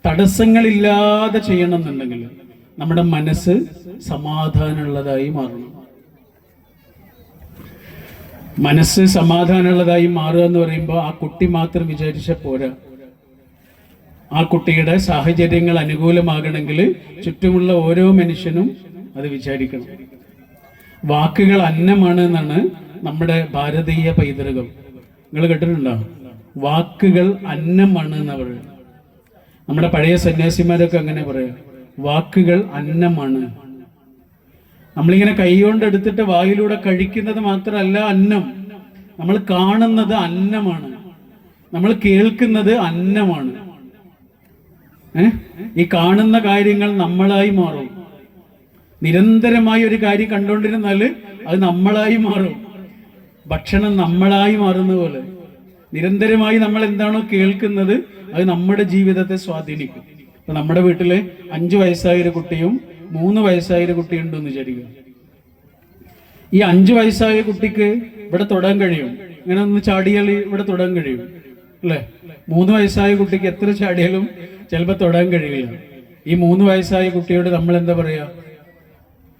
തടസ്സങ്ങളില്ലാതെ ചെയ്യണമെന്നുണ്ടെങ്കിൽ നമ്മുടെ മനസ്സ് സമാധാനമുള്ളതായി മാറണം. മനസ്സ് സമാധാനമുള്ളതായി മാറുക എന്ന് പറയുമ്പോൾ ആ കുട്ടി മാത്രം വിചാരിച്ച പോരാ. ആ കുട്ടിയുടെ സാഹചര്യങ്ങൾ അനുകൂലമാകണമെങ്കിൽ ചുറ്റുമുള്ള ഓരോ മനുഷ്യനും അത് വിചാരിക്കണം. വാക്കുകൾ അന്നമാണ് എന്നാണ് നമ്മുടെ ഭാരതീയ പൈതൃകം. നിങ്ങൾ കേട്ടിട്ടുണ്ടോ? വാക്കുകൾ അന്നമാണ് എന്ന് പറയുന്നത്. നമ്മുടെ പഴയ സന്യാസിമാരൊക്കെ അങ്ങനെ പറയാം, വാക്കുകൾ അന്നമാണ്. നമ്മളിങ്ങനെ കൈകൊണ്ട് എടുത്തിട്ട് വായിലൂടെ കഴിക്കുന്നത് മാത്രമല്ല അന്നം. നമ്മൾ കാണുന്നത് അന്നമാണ്, നമ്മൾ കേൾക്കുന്നത് അന്നമാണ്. ഈ കാണുന്ന കാര്യങ്ങൾ നമ്മളായി മാറും. നിരന്തരമായി ഒരു കാര്യം കണ്ടുകൊണ്ടിരുന്നാൽ അത് നമ്മളായി മാറും. ഭക്ഷണം നമ്മളായി മാറുന്ന പോലെ നിരന്തരമായി നമ്മൾ എന്താണോ കേൾക്കുന്നത് അത് നമ്മുടെ ജീവിതത്തെ സ്വാധീനിക്കും. ഇപ്പൊ നമ്മുടെ വീട്ടില് 5 വയസ്സായൊരു കുട്ടിയും 3 വയസ്സായൊരു കുട്ടിയുണ്ടെന്ന് വിചാരിക്കുക. ഈ 5 വയസ്സായ കുട്ടിക്ക് ഇവിടെ തൊടാൻ കഴിയും, ഇങ്ങനെ ഒന്ന് ചാടിയാൽ ഇവിടെ തൊടാൻ കഴിയും, അല്ലെ? 3 വയസ്സായ കുട്ടിക്ക് എത്ര ചാടിയാലും ചിലപ്പോൾ തൊടാൻ കഴിയില്ല. ഈ 3 വയസ്സായ കുട്ടിയോട് നമ്മൾ എന്താ പറയാ?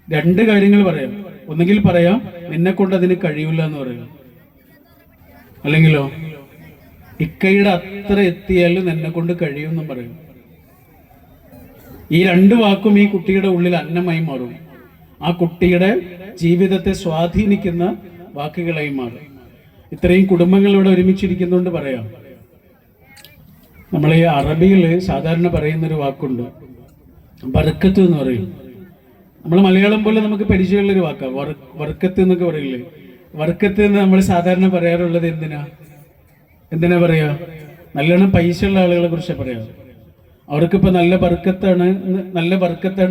2 കാര്യങ്ങൾ പറയാം. ഒന്നുകിൽ പറയാം നിന്നെ കൊണ്ട് അതിന് കഴിയില്ല എന്ന് പറയാം, അല്ലെങ്കിലോ ഇക്കയുടെ അത്ര എത്തിയാലും നിന്നെ കൊണ്ട് കഴിയുമെന്നും പറയും. ഈ 2 വാക്കും ഈ കുട്ടിയുടെ ഉള്ളിൽ അന്നമായി മാറും. ആ കുട്ടിയുടെ ജീവിതത്തെ സ്വാധീനിക്കുന്ന വാക്കുകളായി മാറും. ഇത്രയും കുടുംബങ്ങൾ ഇവിടെ ഒരുമിച്ചിരിക്കുന്നതുകൊണ്ട് പറയാം, നമ്മൾ ഈ അറബിയിൽ സാധാരണ പറയുന്നൊരു വാക്കുണ്ട്, ബർക്കത്ത് എന്ന് പറയും. നമ്മൾ മലയാളം പോലെ നമുക്ക് പരിചയമുള്ളൊരു വാക്കാണ് വർക്കത്ത് എന്നൊക്കെ പറയില്ലേ. വർക്കത്ത് എന്ന് നമ്മൾ സാധാരണ പറയാറുള്ളത് എന്തിനാ പറയാ? നല്ലോണം പൈസ ഉള്ള ആളുകളെ കുറിച്ച് പറയാം. അവർക്കിപ്പോ നല്ല ബർക്കത്താണ്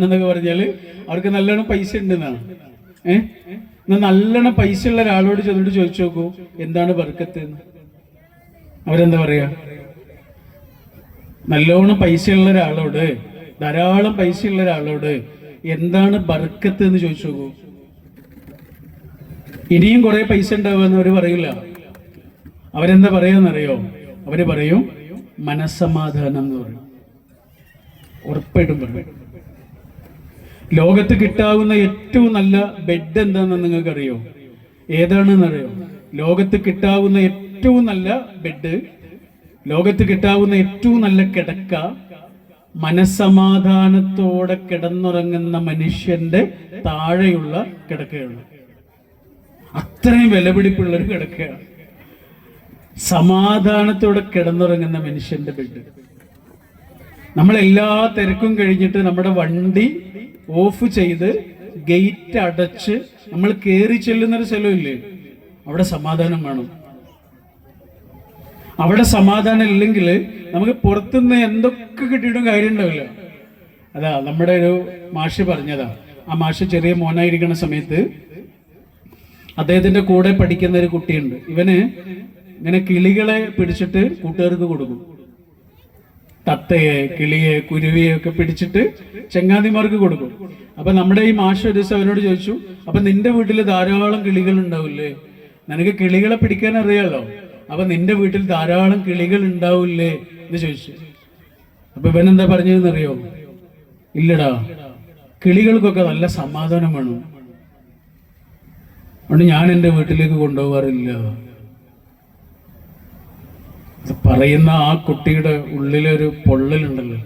എന്നൊക്കെ പറഞ്ഞാല് അവർക്ക് നല്ലോണം പൈസ ഉണ്ടെന്നാണ്. നല്ലോണം പൈസ ഉള്ള ഒരാളോട് ചെന്നിട്ട് ചോദിച്ചു നോക്കൂ എന്താണ് ബർക്കത്ത് എന്ന്. അവരെന്താ പറയാ? നല്ലോണം പൈസ ഉള്ള ഒരാളോട്, ധാരാളം പൈസ ഉള്ള ഒരാളോട് എന്താണ് ബർക്കത്ത് എന്ന് ചോദിച്ചു നോക്കൂ. ഇനിയും കുറെ പൈസ ഉണ്ടാവുമെന്ന് അവര് പറയില്ല. അവരെന്താ പറയാന്നറിയോ? അവര് പറയും മനസ്സമാധാനം എന്ന് പറയും. ഉറപ്പായിട്ടും പറയും. ലോകത്ത് കിട്ടാവുന്ന ഏറ്റവും നല്ല ബെഡ് എന്താണെന്ന് നിങ്ങൾക്ക് അറിയോ? ഏതാണെന്നറിയോ? ലോകത്ത് കിട്ടാവുന്ന ഏറ്റവും നല്ല ബെഡ്, ലോകത്ത് കിട്ടാവുന്ന ഏറ്റവും നല്ല കിടക്ക, മനസ്സമാധാനത്തോടെ കിടന്നുറങ്ങുന്ന മനുഷ്യന്റെ താഴെയുള്ള കിടക്കയാണ്. അത്രയും വിലപിടിപ്പുള്ളൊരു കിടക്കയാണ് സമാധാനത്തോടെ കിടന്നുറങ്ങുന്ന മനുഷ്യന്റെ ബെഡ്. നമ്മളെല്ലാ തിരക്കും കഴിഞ്ഞിട്ട് നമ്മുടെ വണ്ടി ഓഫ് ചെയ്ത് ഗേറ്റ് അടച്ച് നമ്മൾ കയറി ചെല്ലുന്നൊരു സ്ഥലമില്ലേ, അവിടെ സമാധാനം വേണം. അവിടെ സമാധാനം ഇല്ലെങ്കിൽ നമുക്ക് പുറത്തുനിന്ന് എന്തൊക്കെ കിട്ടിയിട്ടും കാര്യം ഉണ്ടാവില്ല. അതാ നമ്മുടെ ഒരു മാഷ് പറഞ്ഞതാ. ആ മാഷ് ചെറിയ മോനായിരിക്കുന്ന സമയത്ത് അദ്ദേഹത്തിന്റെ കൂടെ പഠിക്കുന്ന ഒരു കുട്ടിയുണ്ട്. ഇവന് ഇങ്ങനെ കിളികളെ പിടിച്ചിട്ട് കൂട്ടുകാർക്ക് കൊടുക്കും. തത്തയെ, കിളിയെ, കുരുവിയെ ഒക്കെ പിടിച്ചിട്ട് ചങ്ങാതിമാർക്ക് കൊടുക്കും. അപ്പൊ നമ്മുടെ ഈ മാഷ് ഒരു ദിവസം അവനോട് ചോദിച്ചു, അപ്പൊ നിന്റെ വീട്ടിൽ ധാരാളം കിളികൾ ഉണ്ടാവില്ലേ, നിനക്ക് കിളികളെ പിടിക്കാൻ അറിയാലോ, അപ്പൊ നിന്റെ വീട്ടിൽ ധാരാളം കിളികൾ ഉണ്ടാവില്ലേ എന്ന് ചോദിച്ചു. അപ്പൊ ഇവൻ എന്താ പറഞ്ഞതെന്നറിയോ? ഇല്ലടാ, കിളികൾക്കൊക്കെ നല്ല സമാധാനം വേണം, അതുകൊണ്ട് ഞാൻ എൻ്റെ വീട്ടിലേക്ക് കൊണ്ടുപോകാറില്ല. പറയുന്ന ആ കുട്ടിയുടെ ഉള്ളിലൊരു പൊള്ളലുണ്ടല്ലോ.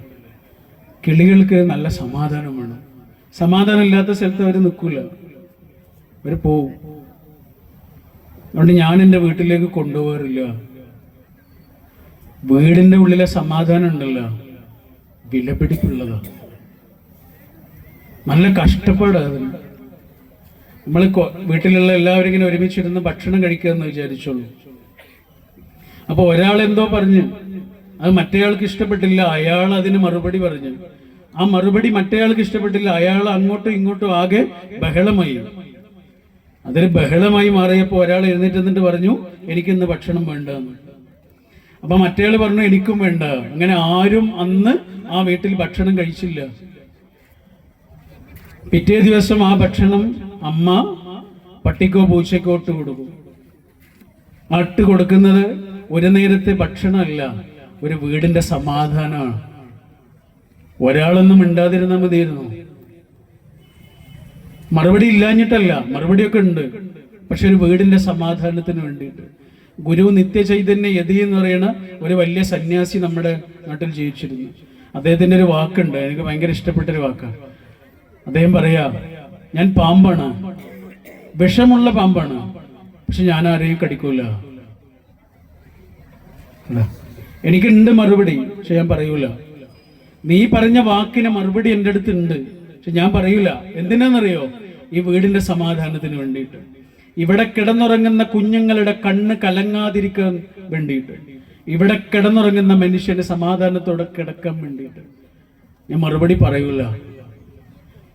കിളികൾക്ക് നല്ല സമാധാനം വേണം. സമാധാനം ഇല്ലാത്ത സ്ഥലത്ത് അവർ നിൽക്കൂല, അവർ പോവും. അതുകൊണ്ട് ഞാൻ എൻ്റെ വീട്ടിലേക്ക് കൊണ്ടുപോകാറില്ല. വീടിൻ്റെ ഉള്ളിലെ സമാധാനം ഉണ്ടല്ലോ, വിലപിടിപ്പുള്ളതാ, നല്ല കഷ്ടപ്പാടാ അതിന്. നമ്മൾ വീട്ടിലുള്ള എല്ലാവരും ഇങ്ങനെ ഒരുമിച്ചിരുന്ന് ഭക്ഷണം കഴിക്കാമെന്ന് വിചാരിച്ചോളൂ. അപ്പൊ ഒരാൾ എന്തോ പറഞ്ഞു, അത് മറ്റേയാൾക്ക് ഇഷ്ടപ്പെട്ടില്ല, അയാൾ അതിന് മറുപടി പറഞ്ഞു. ആ മറുപടി മറ്റേയാൾക്ക് ഇഷ്ടപ്പെട്ടില്ല, അയാൾ അങ്ങോട്ടും ഇങ്ങോട്ടും ആകെ ബഹളമായി. അതൊരു ബഹളമായി മാറിയപ്പോൾ ഒരാൾ എഴുന്നേറ്റ് നിന്നിട്ട് പറഞ്ഞു, എനിക്കിന്ന് ഭക്ഷണം വേണ്ട എന്ന്. അപ്പൊ മറ്റേയാൾ പറഞ്ഞു, എനിക്കും വേണ്ട. അങ്ങനെ ആരും അന്ന് ആ വീട്ടിൽ ഭക്ഷണം കഴിച്ചില്ല. പിറ്റേ ദിവസം ആ ഭക്ഷണം അമ്മ പട്ടിക്കോ പൂച്ചക്കോ ഇട്ട് കൊടുക്കും. ആ ഇട്ട് കൊടുക്കുന്നത് ഒരു നേരത്തെ ഭക്ഷണമല്ല, ഒരു വീടിന്റെ സമാധാനമാണ്. ഒരാളൊന്നും മിണ്ടാതിരുന്നാൽ മതിയായിരുന്നു. മറുപടി ഇല്ലാഞ്ഞിട്ടല്ല, മറുപടിയൊക്കെ ഉണ്ട്, പക്ഷെ ഒരു വീടിന്റെ സമാധാനത്തിന് വേണ്ടിയിട്ട്. ഗുരു നിത്യചൈതന്യ യതി എന്ന് പറയുന്ന ഒരു വലിയ സന്യാസി നമ്മുടെ നാട്ടിൽ ജീവിച്ചിരുന്നു. അദ്ദേഹത്തിന്റെ ഒരു വാക്കുണ്ട്, എനിക്ക് ഭയങ്കര ഇഷ്ടപ്പെട്ടൊരു വാക്കാണ്. അദ്ദേഹം പറയാ, ഞാൻ പാമ്പാണ്, വിഷമുള്ള പാമ്പാണ്, പക്ഷെ ഞാൻ ആരെയും കടിക്കൂല. എനിക്കുണ്ട് മറുപടി, പക്ഷെ ഞാൻ പറയൂല. നീ പറഞ്ഞ വാക്കിന് മറുപടി എൻ്റെ അടുത്ത് ഉണ്ട്, പക്ഷെ ഞാൻ പറയൂല. എന്തിനാണെന്നറിയോ? ഈ വീടിന്റെ സമാധാനത്തിന് വേണ്ടിയിട്ട്, ഇവിടെ കിടന്നുറങ്ങുന്ന കുഞ്ഞുങ്ങളുടെ കണ്ണ് കലങ്ങാതിരിക്കാൻ വേണ്ടിയിട്ട്, ഇവിടെ കിടന്നുറങ്ങുന്ന മനുഷ്യന് സമാധാനത്തോടെ കിടക്കാൻ വേണ്ടിയിട്ട് ഞാൻ മറുപടി പറയൂല.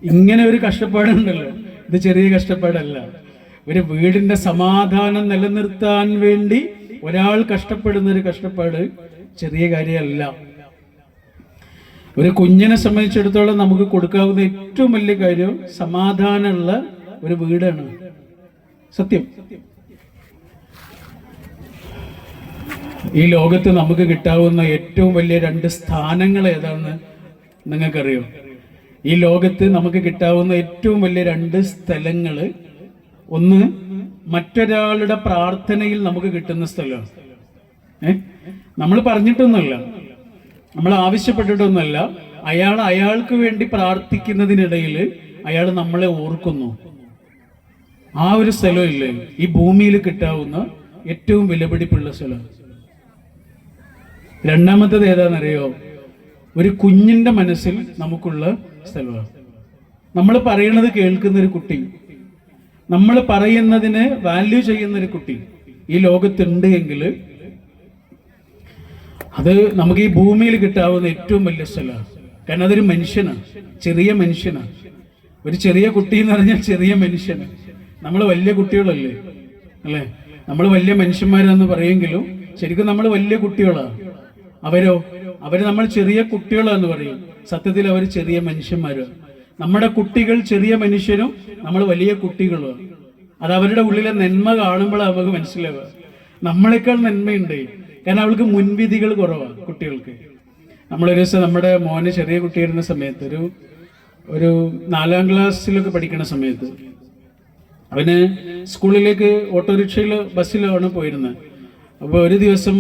ഇങ്ങനെ ഒരു കഷ്ടപ്പാടുണ്ടല്ലോ, ഇത് ചെറിയ കഷ്ടപ്പാടല്ല. ഒരു വീടിന്റെ സമാധാനം നിലനിർത്താൻ വേണ്ടി ഒരാൾ കഷ്ടപ്പെടുന്ന ഒരു കഷ്ടപ്പാട് ചെറിയ കാര്യമല്ല. ഒരു കുഞ്ഞിനെ സംബന്ധിച്ചിടത്തോളം നമുക്ക് കൊടുക്കാവുന്ന ഏറ്റവും വലിയ കാര്യം സമാധാനമുള്ള ഒരു വീടാണ്. സത്യം. ഈ ലോകത്ത് നമുക്ക് കിട്ടാവുന്ന ഏറ്റവും വലിയ 2 സ്ഥാനങ്ങൾ ഏതാണെന്ന് നിങ്ങൾക്കറിയോ? ഈ ലോകത്ത് നമുക്ക് കിട്ടാവുന്ന ഏറ്റവും വലിയ 2 സ്ഥലങ്ങള്, ഒന്ന് മറ്റൊരാളുടെ പ്രാർത്ഥനയിൽ നമുക്ക് കിട്ടുന്ന സ്ഥലമാണ്. നമ്മൾ പറഞ്ഞിട്ടൊന്നുമല്ല, നമ്മൾ ആവശ്യപ്പെട്ടിട്ടൊന്നുമല്ല, അയാൾക്ക് വേണ്ടി പ്രാർത്ഥിക്കുന്നതിനിടയിൽ അയാൾ നമ്മളെ ഓർക്കുന്നു. ആ ഒരു സ്ഥലമില്ലേ ഈ ഭൂമിയിൽ കിട്ടാവുന്ന ഏറ്റവും വിലപിടിപ്പുള്ള സ്ഥലം. രണ്ടാമത്തേത് ഏതാണെന്നറിയോ? ഒരു കുഞ്ഞിന്റെ മനസ്സിൽ നമുക്കുള്ള സ്ഥലമാണ്. നമ്മൾ പറയുന്നത് കേൾക്കുന്ന ഒരു കുട്ടി, നമ്മൾ പറയുന്നതിന് വാല്യൂ ചെയ്യുന്ന ഒരു കുട്ടി ഈ ലോകത്തുണ്ട് എങ്കിൽ അത് നമുക്ക് ഈ ഭൂമിയിൽ കിട്ടാവുന്ന ഏറ്റവും വലിയ സ്ഥലമാണ്. കാരണം അതൊരു മനുഷ്യനാണ്, ചെറിയ മനുഷ്യനാണ്. ഒരു ചെറിയ കുട്ടി എന്ന് പറഞ്ഞാൽ ചെറിയ മനുഷ്യന്. നമ്മൾ വലിയ കുട്ടികളല്ലേ, അല്ലേ? നമ്മൾ വലിയ മനുഷ്യന്മാരാന്ന് പറയുമെങ്കിലും ശരിക്കും നമ്മൾ വലിയ കുട്ടികളാണ്. അവര് നമ്മൾ ചെറിയ കുട്ടികളാന്ന് പറയും, സത്യത്തിൽ അവർ ചെറിയ മനുഷ്യന്മാരാണ്. നമ്മുടെ കുട്ടികൾ ചെറിയ മനുഷ്യരും നമ്മൾ വലിയ കുട്ടികളും. അത് അവരുടെ ഉള്ളിലെ നന്മ കാണുമ്പോൾ നമുക്ക് മനസ്സിലാവുക നമ്മളെക്കാൾ നന്മയുണ്ട്. കാരണം അവൾക്ക് മുൻവിധികൾ കുറവാണ് കുട്ടികൾക്ക്. നമ്മളൊരു ദിവസം നമ്മുടെ മോന് ചെറിയ കുട്ടിയായിരുന്ന സമയത്ത്, ഒരു 4ാം ക്ലാസ്സിലൊക്കെ പഠിക്കുന്ന സമയത്ത്, അവന് സ്കൂളിലേക്ക് ഓട്ടോറിക്ഷയിൽ ബസ്സിലാണ് പോയിരുന്നത്. അപ്പോൾ ഒരു ദിവസം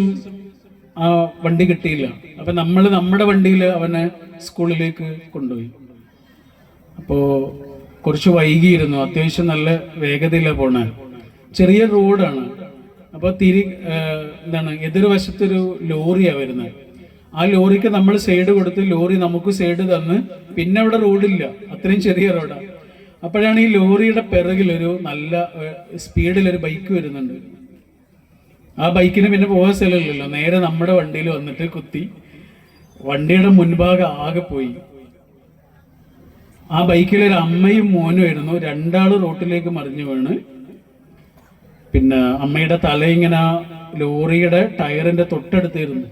ആ വണ്ടി കിട്ടിയില്ല. അപ്പം നമ്മൾ നമ്മുടെ വണ്ടിയിൽ അവനെ സ്കൂളിലേക്ക് കൊണ്ടുപോയി. അപ്പോൾ കുറച്ച് വൈകിയിരുന്നു, അത്യാവശ്യം നല്ല വേഗതയിലാണ് പോണേ. ചെറിയ റോഡാണ്. അപ്പോൾ എതിർവശത്തൊരു ലോറിയാണ് വരുന്നത്. ആ ലോറിക്ക് നമ്മൾ സൈഡ് കൊടുത്ത് ലോറി നമുക്ക് സൈഡ് തന്ന്, പിന്നെ അവിടെ റോഡില്ല, അത്രയും ചെറിയ റോഡാണ്. അപ്പോഴാണ് ഈ ലോറിയുടെ പിറകിലൊരു നല്ല സ്പീഡിലൊരു ബൈക്ക് വരുന്നുണ്ട്. ആ ബൈക്കിന് പിന്നെ പോകാൻ സ്ഥലമില്ലല്ലോ, നേരെ നമ്മുടെ വണ്ടിയിൽ വന്നിട്ട് കുത്തി. വണ്ടിയുടെ മുൻഭാഗം ആകെ പോയി. ആ ബൈക്കിലൊരു അമ്മയും മോനും ആയിരുന്നു. രണ്ടാള് റോട്ടിലേക്ക് മറിഞ്ഞു വീണ്. പിന്നെ അമ്മയുടെ തല ഇങ്ങനെ ലോറിയുടെ ടയറിന്റെ തൊട്ടടുത്തിരുന്നു.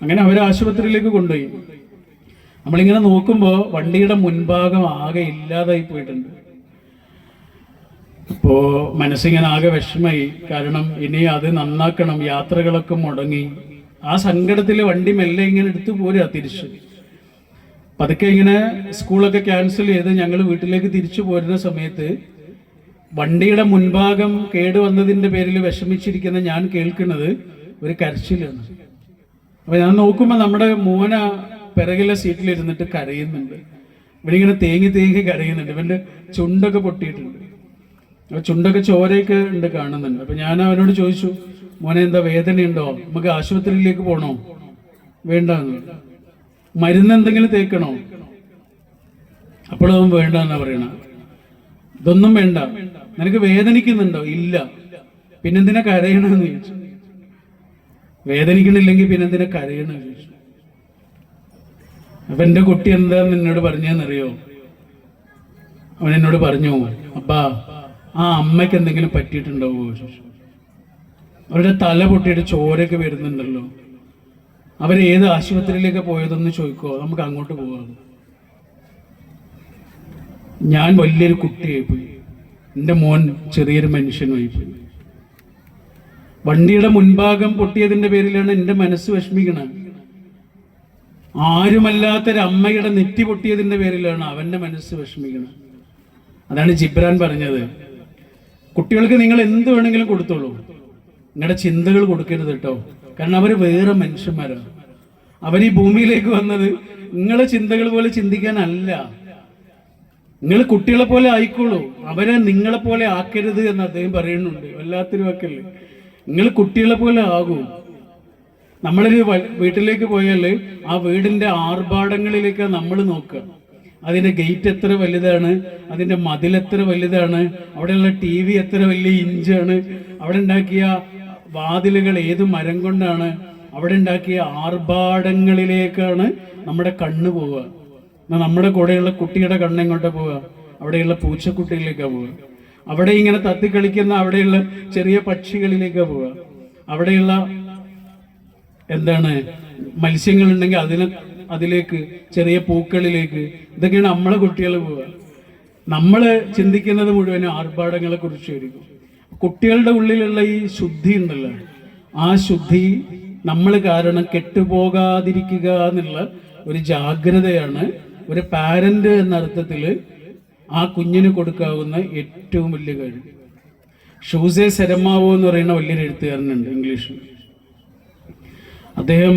അങ്ങനെ അവർ ആശുപത്രിയിലേക്ക് കൊണ്ടുപോയി. നമ്മളിങ്ങനെ നോക്കുമ്പോൾ വണ്ടിയുടെ മുൻഭാഗം ആകെ ഇല്ലാതായി പോയിട്ടുണ്ട്. അപ്പോ മനസ്സിങ്ങനെ ആകെ വിഷമായി. കാരണം ഇനി അത് നന്നാക്കണം, യാത്രകളൊക്കെ മുടങ്ങി. ആ സങ്കടത്തിൽ വണ്ടി മെല്ലെ ഇങ്ങനെ എടുത്തു പോരുക തിരിച്ച്. പതുക്കെ ഇങ്ങനെ സ്കൂളൊക്കെ ക്യാൻസൽ ചെയ്ത് ഞങ്ങൾ വീട്ടിലേക്ക് തിരിച്ചു പോരുന്ന സമയത്ത് വണ്ടിയുടെ മുൻഭാഗം കേടുവന്നതിൻ്റെ പേരിൽ വിഷമിച്ചിരിക്കുന്ന ഞാൻ കേൾക്കുന്നത് ഒരു കരച്ചിലാണ്. അപ്പൊ ഞാൻ നോക്കുമ്പോൾ നമ്മുടെ മോന പിറകിലെ സീറ്റിലിരുന്നിട്ട് കരയുന്നുണ്ട്. ഇവിടെ ഇങ്ങനെ തേങ്ങി തേങ്ങി കരയുന്നുണ്ട്. ഇവന്റെ ചുണ്ടൊക്കെ പൊട്ടിയിട്ടുണ്ട്. അപ്പൊ ചുണ്ടൊക്കെ ചോരയൊക്കെ ഉണ്ട് കാണുന്നുണ്ട്. അപ്പൊ ഞാൻ അവനോട് ചോദിച്ചു, മോനെ എന്താ വേദനയുണ്ടോ, നമുക്ക് ആശുപത്രിയിലേക്ക് പോകണോ? വേണ്ടെന്ന്. മരുന്ന് എന്തെങ്കിലും തേക്കണോ? അപ്പോഴും വേണ്ട എന്നാ പറയണ. ഇതൊന്നും വേണ്ട. നിനക്ക് വേദനിക്കുന്നുണ്ടോ? ഇല്ല. പിന്നെന്തിനാ കരയണമെന്ന് ചോദിച്ചു. വേദനിക്കണില്ലെങ്കിൽ പിന്നെന്തിനാ കരയണമെന്ന് ചോദിച്ചു. അപ്പൊ എന്റെ കുട്ടി എന്താ നിന്നോട് പറഞ്ഞെന്നറിയോ? അവൻ എന്നോട് പറഞ്ഞു, അപ്പാ ആ അമ്മയ്ക്ക് എന്തെങ്കിലും പറ്റിയിട്ടുണ്ടാവോ ചോദിച്ചു. അവരുടെ തല പൊട്ടിയിട്ട് ചോരയൊക്കെ വരുന്നുണ്ടല്ലോ, അവരേത് ആശുപത്രിയിലേക്ക് പോയതെന്ന് ചോദിക്കോ, നമുക്ക് അങ്ങോട്ട് പോകാം. ഞാൻ വലിയൊരു കുട്ടിയായി പോയി, എൻ്റെ മോൻ ചെറിയൊരു മനുഷ്യനായി പോയി. വണ്ടിയുടെ മുൻഭാഗം പൊട്ടിയതിന്റെ പേരിലാണ് എൻ്റെ മനസ്സ് വിഷമിക്കണത്. ആരുമല്ലാത്തൊരമ്മയുടെ നെറ്റി പൊട്ടിയതിന്റെ പേരിലാണ് അവന്റെ മനസ്സ് വിഷമിക്കണം. അതാണ് ജിബ്രാൻ പറഞ്ഞത്, കുട്ടികൾക്ക് നിങ്ങൾ എന്ത് വേണമെങ്കിലും കൊടുത്തോളൂ, നിങ്ങളുടെ ചിന്തകൾ കൊടുക്കരുത് കേട്ടോ. കാരണം അവർ വേറെ മനുഷ്യന്മാരാണ്. അവർ ഈ ഭൂമിയിലേക്ക് വന്നത് നിങ്ങളെ ചിന്തകൾ പോലെ ചിന്തിക്കാനല്ല. നിങ്ങൾ കുട്ടികളെ പോലെ ആയിക്കോളൂ, അവരെ നിങ്ങളെ പോലെ ആക്കരുത് എന്ന് അദ്ദേഹം പറയുന്നുണ്ട്. വല്ലാത്തൊരു വാക്കല്ലേ. നിങ്ങൾ കുട്ടികളെ പോലെ ആകൂ. നമ്മളൊരു വീട്ടിലേക്ക് പോയാൽ ആ വീടിന്റെ ആർഭാടങ്ങളിലേക്ക് നമ്മൾ നോക്കുക. അതിന്റെ ഗേറ്റ് എത്ര വലുതാണ്, അതിന്റെ മതിൽ എത്ര വലുതാണ്, അവിടെയുള്ള TV എത്ര വലിയ ഇഞ്ചാണ്, അവിടെ ഉണ്ടാക്കിയ വാതിലുകൾ ഏത് മരം കൊണ്ടാണ്, അവിടെ ഉണ്ടാക്കിയ ആർഭാടങ്ങളിലേക്കാണ് നമ്മുടെ കണ്ണ് പോവുക. നമ്മുടെ കൂടെയുള്ള കുട്ടിയുടെ കണ്ണെങ്ങോട്ട് പോവുക? അവിടെയുള്ള പൂച്ചക്കുട്ടിയിലേക്കാണ് പോവുക. അവിടെ ഇങ്ങനെ തത്തിക്കളിക്കുന്ന അവിടെയുള്ള ചെറിയ പക്ഷികളിലേക്കാണ് പോവുക. അവിടെയുള്ള എന്താണ് മത്സ്യങ്ങളുണ്ടെങ്കിൽ അതിലേക്ക്, ചെറിയ പൂക്കളിലേക്ക്. ഇതൊക്കെയാണ് നമ്മളെ കുട്ടികൾ പോവുക. നമ്മള് ചിന്തിക്കുന്നത് മുഴുവനും ആർഭാടങ്ങളെ കുറിച്ചായിരിക്കും. കുട്ടികളുടെ ഉള്ളിലുള്ള ഈ ശുദ്ധി ഉണ്ടല്ലോ, ആ ശുദ്ധി നമ്മൾ കാരണം കെട്ടുപോകാതിരിക്കുക എന്നുള്ള ഒരു ജാഗ്രതയാണ് ഒരു പാരന്റ് എന്ന അർത്ഥത്തിൽ ആ കുഞ്ഞിന് കൊടുക്കാവുന്ന ഏറ്റവും വലിയ കാര്യം. ഷൂസെ സെരമാവോ എന്ന് പറയുന്ന വലിയൊരു എഴുത്തുകാരനുണ്ട് ഇംഗ്ലീഷിൽ. അദ്ദേഹം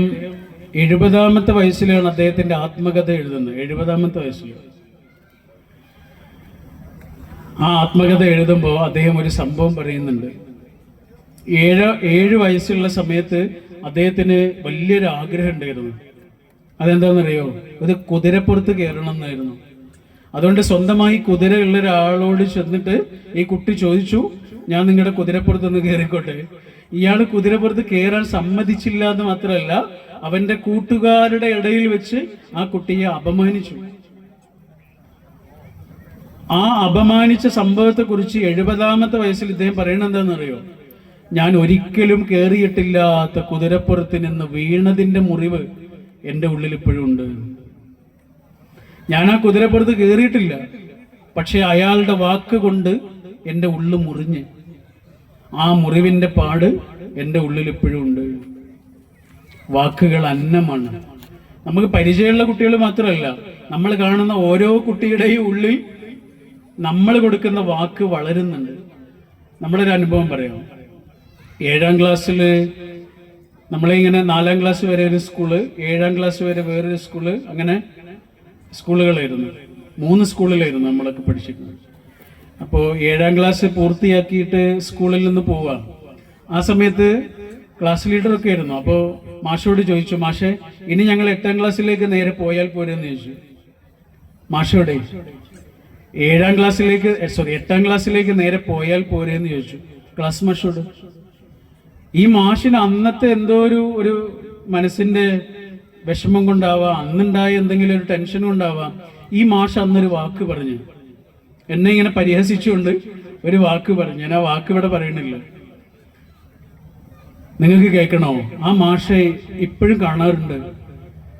70ാമത്തെ വയസ്സിലാണ് അദ്ദേഹത്തിന്റെ ആത്മകഥ എഴുതുന്നത്. 70ാമത്തെ വയസ്സിൽ ആ ആത്മകഥ എഴുതുമ്പോൾ അദ്ദേഹം ഒരു സംഭവം പറയുന്നുണ്ട്. 7 വയസ്സുള്ള സമയത്ത് അദ്ദേഹത്തിന് വലിയൊരു ആഗ്രഹം ഉണ്ടായിരുന്നു. അതെന്താണെന്നറിയോ? ഒരു കുതിരപ്പുറത്ത് കയറണം എന്നായിരുന്നു. അതുകൊണ്ട് സ്വന്തമായി കുതിരയുള്ള ഒരാളോട് ചെന്നിട്ട് ഈ കുട്ടി ചോദിച്ചു, ഞാൻ നിങ്ങളുടെ കുതിരപ്പുറത്തൊന്ന് കയറിക്കോട്ടെ. ഇയാൾ കുതിരപ്പുറത്ത് കയറാൻ സമ്മതിച്ചില്ല എന്ന് മാത്രമല്ല, അവന്റെ കൂട്ടുകാരുടെ ഇടയിൽ വെച്ച് ആ കുട്ടിയെ അപമാനിച്ചു. ആ അപമാനിച്ച സംഭവത്തെ കുറിച്ച് 70ാമത്തെ വയസ്സിൽ ഇദ്ദേഹം പറയണത് എന്താണെന്നറിയോ? ഞാൻ ഒരിക്കലും കയറിയിട്ടില്ലാത്ത കുതിരപ്പുറത്ത് നിന്ന് വീണതിന്റെ മുറിവ് എൻ്റെ ഉള്ളിൽ ഇപ്പോഴും ഉണ്ട്. ഞാൻ ആ കുതിരപ്പുറത്ത് കയറിയിട്ടില്ല, പക്ഷെ അയാളുടെ വാക്ക് കൊണ്ട് എൻ്റെ ഉള്ളു മുറിഞ്ഞ് ആ മുറിവിന്റെ പാട് എൻ്റെ ഉള്ളിൽ ഇപ്പോഴും ഉണ്ട്. വാക്കുകൾ അന്നമാണ്. നമുക്ക് പരിചയമുള്ള കുട്ടികൾ മാത്രമല്ല, നമ്മൾ കാണുന്ന ഓരോ കുട്ടിയുടെയും ഉള്ളിൽ നമ്മൾ കൊടുക്കുന്ന വാക്ക് വളരുന്നുണ്ട്. നമ്മളൊരു അനുഭവം പറയാം. 7ാം ക്ലാസ്സിൽ നമ്മളിങ്ങനെ 4ാം ക്ലാസ് വരെ ഒരു സ്കൂള്, 7ാം ക്ലാസ് വരെ വേറൊരു സ്കൂള്, അങ്ങനെ സ്കൂളുകളായിരുന്നു. 3 സ്കൂളിലായിരുന്നു നമ്മളൊക്കെ പഠിച്ചിരുന്നത്. അപ്പോൾ 7ാം ക്ലാസ് പൂർത്തിയാക്കിയിട്ട് സ്കൂളിൽ നിന്ന് പോവാം. ആ സമയത്ത് ക്ലാസ് ലീഡറൊക്കെ ആയിരുന്നു. അപ്പോൾ മാഷോട് ചോദിച്ചു, മാഷെ ഇനി ഞങ്ങൾ 8ാം ക്ലാസ്സിലേക്ക് നേരെ പോയാൽ പോരെന്ന് ചോദിച്ചു. മാഷോടെ 8ാം ക്ലാസ്സിലേക്ക് നേരെ പോയാൽ പോരെന്ന് ചോദിച്ചു ക്ലാസ് മാഷോട്. ഈ മാഷിന് അന്നത്തെ എന്തോ ഒരു മനസ്സിന്റെ വിഷമം കൊണ്ടാവാം, അന്നുണ്ടായ എന്തെങ്കിലും ഒരു ടെൻഷൻ കൊണ്ടാവാം, ഈ മാഷ് അന്നൊരു വാക്ക് പറഞ്ഞു, എന്നെ ഇങ്ങനെ പരിഹസിച്ചുകൊണ്ട് ഒരു വാക്ക് പറഞ്ഞു. ഞാൻ ആ വാക്ക് ഇവിടെ പറയണില്ല, നിങ്ങൾക്ക് കേൾക്കണോ? ആ മാഷെ ഇപ്പോഴും കാണാറുണ്ട്.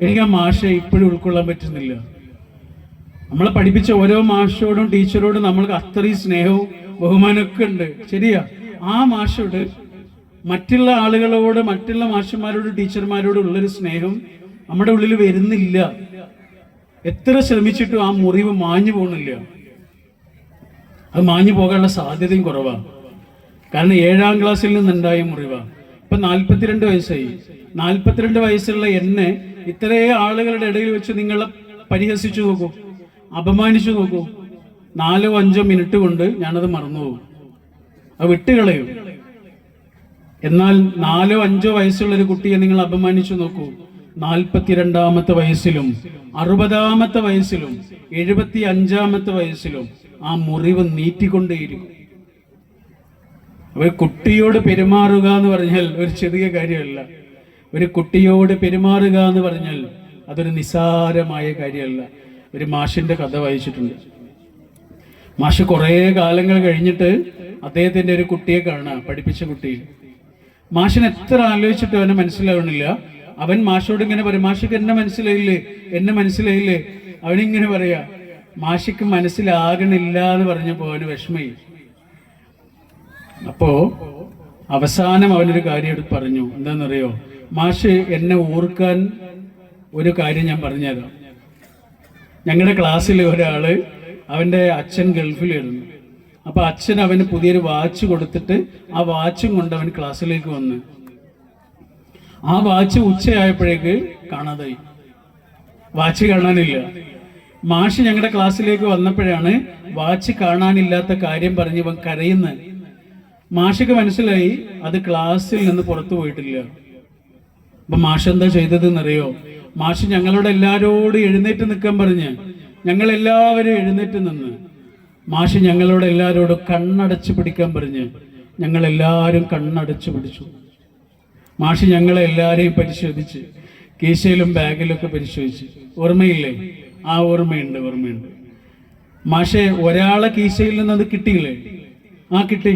എനിക്ക് ആ മാഷെ ഇപ്പോഴും ഉൾക്കൊള്ളാൻ പറ്റുന്നില്ല. നമ്മളെ പഠിപ്പിച്ച ഓരോ മാഷോടും ടീച്ചറോടും നമ്മൾക്ക് അത്രയും സ്നേഹവും ബഹുമാനമൊക്കെ ഉണ്ട്, ശരിയാ. ആ മാഷോട് മറ്റുള്ള ആളുകളോട്, മറ്റുള്ള മാഷന്മാരോട്, ടീച്ചർമാരോട് ഉള്ളൊരു സ്നേഹം നമ്മുടെ ഉള്ളിൽ വരുന്നില്ല. എത്ര ശ്രമിച്ചിട്ടും ആ മുറിവ് മാഞ്ഞു പോകുന്നില്ല. അത് മാഞ്ഞു പോകാനുള്ള സാധ്യതയും കുറവാണ്. കാരണം 7ാം ക്ലാസ്സിൽ നിന്നുണ്ടായ മുറിവാ. ഇപ്പൊ 42 വയസ്സായി. 42 വയസ്സുള്ള എന്നെ ഇത്രയും ആളുകളുടെ ഇടയിൽ വെച്ച് നിങ്ങളെ പരിഹസിച്ചു നോക്കൂ, അപമാനിച്ചു നോക്കൂ. 4-5 മിനിറ്റ് കൊണ്ട് ഞാനത് മറന്നുപോകും, അത് വിട്ടുകളയും. എന്നാൽ 4-5 വയസ്സുള്ള ഒരു കുട്ടിയെ നിങ്ങൾ അപമാനിച്ചു നോക്കൂ, 42ാമത്തെ വയസ്സിലും 60ാമത്തെ വയസ്സിലും 75ാമത്തെ വയസ്സിലും ആ മുറിവ് നീട്ടിക്കൊണ്ടേയിരിക്കും. ഒരു കുട്ടിയോട് പെരുമാറുക എന്ന് പറഞ്ഞാൽ ഒരു ചെറിയ കാര്യമല്ല. ഒരു കുട്ടിയോട് പെരുമാറുക എന്ന് പറഞ്ഞാൽ അതൊരു നിസ്സാരമായ കാര്യമല്ല. ഒരു മാഷിന്റെ കഥ വായിച്ചിട്ടുണ്ട്. മാഷ് കുറേ കാലങ്ങൾ കഴിഞ്ഞിട്ട് അദ്ദേഹത്തിന്റെ ഒരു കുട്ടിയെ കാണാം, പഠിപ്പിച്ച കുട്ടി. മാഷിന് എത്ര ആലോചിച്ചിട്ട് അവനെ മനസ്സിലാവണില്ല. അവൻ മാഷോട് ഇങ്ങനെ പറയും, മാഷിക്ക് എന്നെ മനസ്സിലായില്ലേ, എന്നെ മനസ്സിലായില്ലേ. അവനിങ്ങനെ പറയാ, മാഷിക്ക് മനസ്സിലാകണില്ല എന്ന് പറഞ്ഞപ്പോ അവന് വിഷമയി. അപ്പോ അവസാനം അവനൊരു കാര്യം എടുത്ത് പറഞ്ഞു. എന്താണെന്നറിയോ? മാഷ് എന്നെ ഓർക്കാൻ ഒരു കാര്യം ഞാൻ പറഞ്ഞുതരാം. ഞങ്ങളുടെ ക്ലാസ്സിൽ ഒരാള്, അവൻ്റെ അച്ഛൻ ഗൾഫിലായിരുന്നു. അപ്പൊ അച്ഛൻ അവന് പുതിയൊരു വാച്ച് കൊടുത്തിട്ട് ആ വാച്ചും കൊണ്ട് അവൻ ക്ലാസ്സിലേക്ക് വന്ന്. ആ വാച്ച് ഉച്ചയായപ്പോഴേക്ക് കാണാതായി, വാച്ച് കാണാനില്ല. മാഷ് ഞങ്ങളുടെ ക്ലാസ്സിലേക്ക് വന്നപ്പോഴാണ് വാച്ച് കാണാനില്ലാത്ത കാര്യം പറഞ്ഞ് ഇവൻ കരയുന്നത്. മാഷിക്ക് മനസ്സിലായി അത് ക്ലാസ്സിൽ നിന്ന് പുറത്തു പോയിട്ടില്ല. അപ്പൊ മാഷ് എന്താ ചെയ്തതെന്നറിയോ? മാഷ് ഞങ്ങളോട് എല്ലാവരോടും എഴുന്നേറ്റ് നിൽക്കാൻ പറഞ്ഞ് ഞങ്ങളെല്ലാവരും എഴുന്നേറ്റ് നിന്ന്. മാഷ് ഞങ്ങളോട് എല്ലാവരോടും കണ്ണടച്ച് പിടിക്കാൻ പറഞ്ഞ് ഞങ്ങളെല്ലാവരും കണ്ണടച്ച് പിടിച്ചു. മാഷ് ഞങ്ങളെല്ലാവരെയും പരിശോധിച്ച്, കീശയിലും ബാഗിലൊക്കെ പരിശോധിച്ച്. ഓർമ്മയില്ലേ? ആ ഓർമ്മയുണ്ട്. മാഷെ ഒരാളെ കീശയിൽ നിന്ന് അത് കിട്ടിയില്ലേ? ആ കിട്ടി,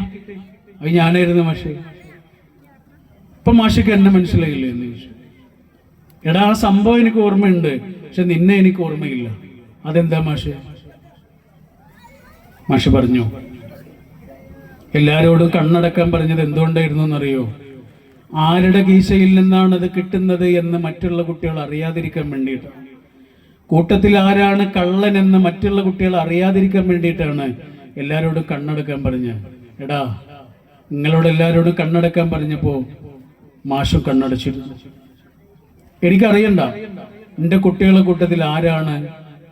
അത് ഞാനായിരുന്നു മാഷെ. ഇപ്പൊ മാഷക്ക് എന്നെ മനസ്സിലായില്ലേ എന്ന് ചോദിച്ചു. എടാ, ആ സംഭവം എനിക്ക് ഓർമ്മയുണ്ട്, പക്ഷെ നിന്നെ എനിക്ക് ഓർമ്മയില്ല. അതെന്താ മാഷെ? മാഷ് പറഞ്ഞു, എല്ലാരോടും കണ്ണടക്കാൻ പറഞ്ഞത് എന്തുകൊണ്ടായിരുന്നു എന്നറിയോ? ആരുടെ കീശയിൽ നിന്നാണ് അത് കിട്ടുന്നത് എന്ന് മറ്റുള്ള കുട്ടികൾ അറിയാതിരിക്കാൻ വേണ്ടിയിട്ടാണ്. കൂട്ടത്തിൽ ആരാണ് കള്ളൻ എന്ന് മറ്റുള്ള കുട്ടികൾ അറിയാതിരിക്കാൻ വേണ്ടിയിട്ടാണ് എല്ലാരോടും കണ്ണടക്കാൻ പറഞ്ഞത്. എടാ, നിങ്ങളോട് എല്ലാരോടും കണ്ണടക്കാൻ പറഞ്ഞപ്പോ മാഷും കണ്ണടച്ചിരുന്നു. എനിക്കറിയണ്ട എൻ്റെ കുട്ടികളുടെ കൂട്ടത്തിൽ ആരാണ്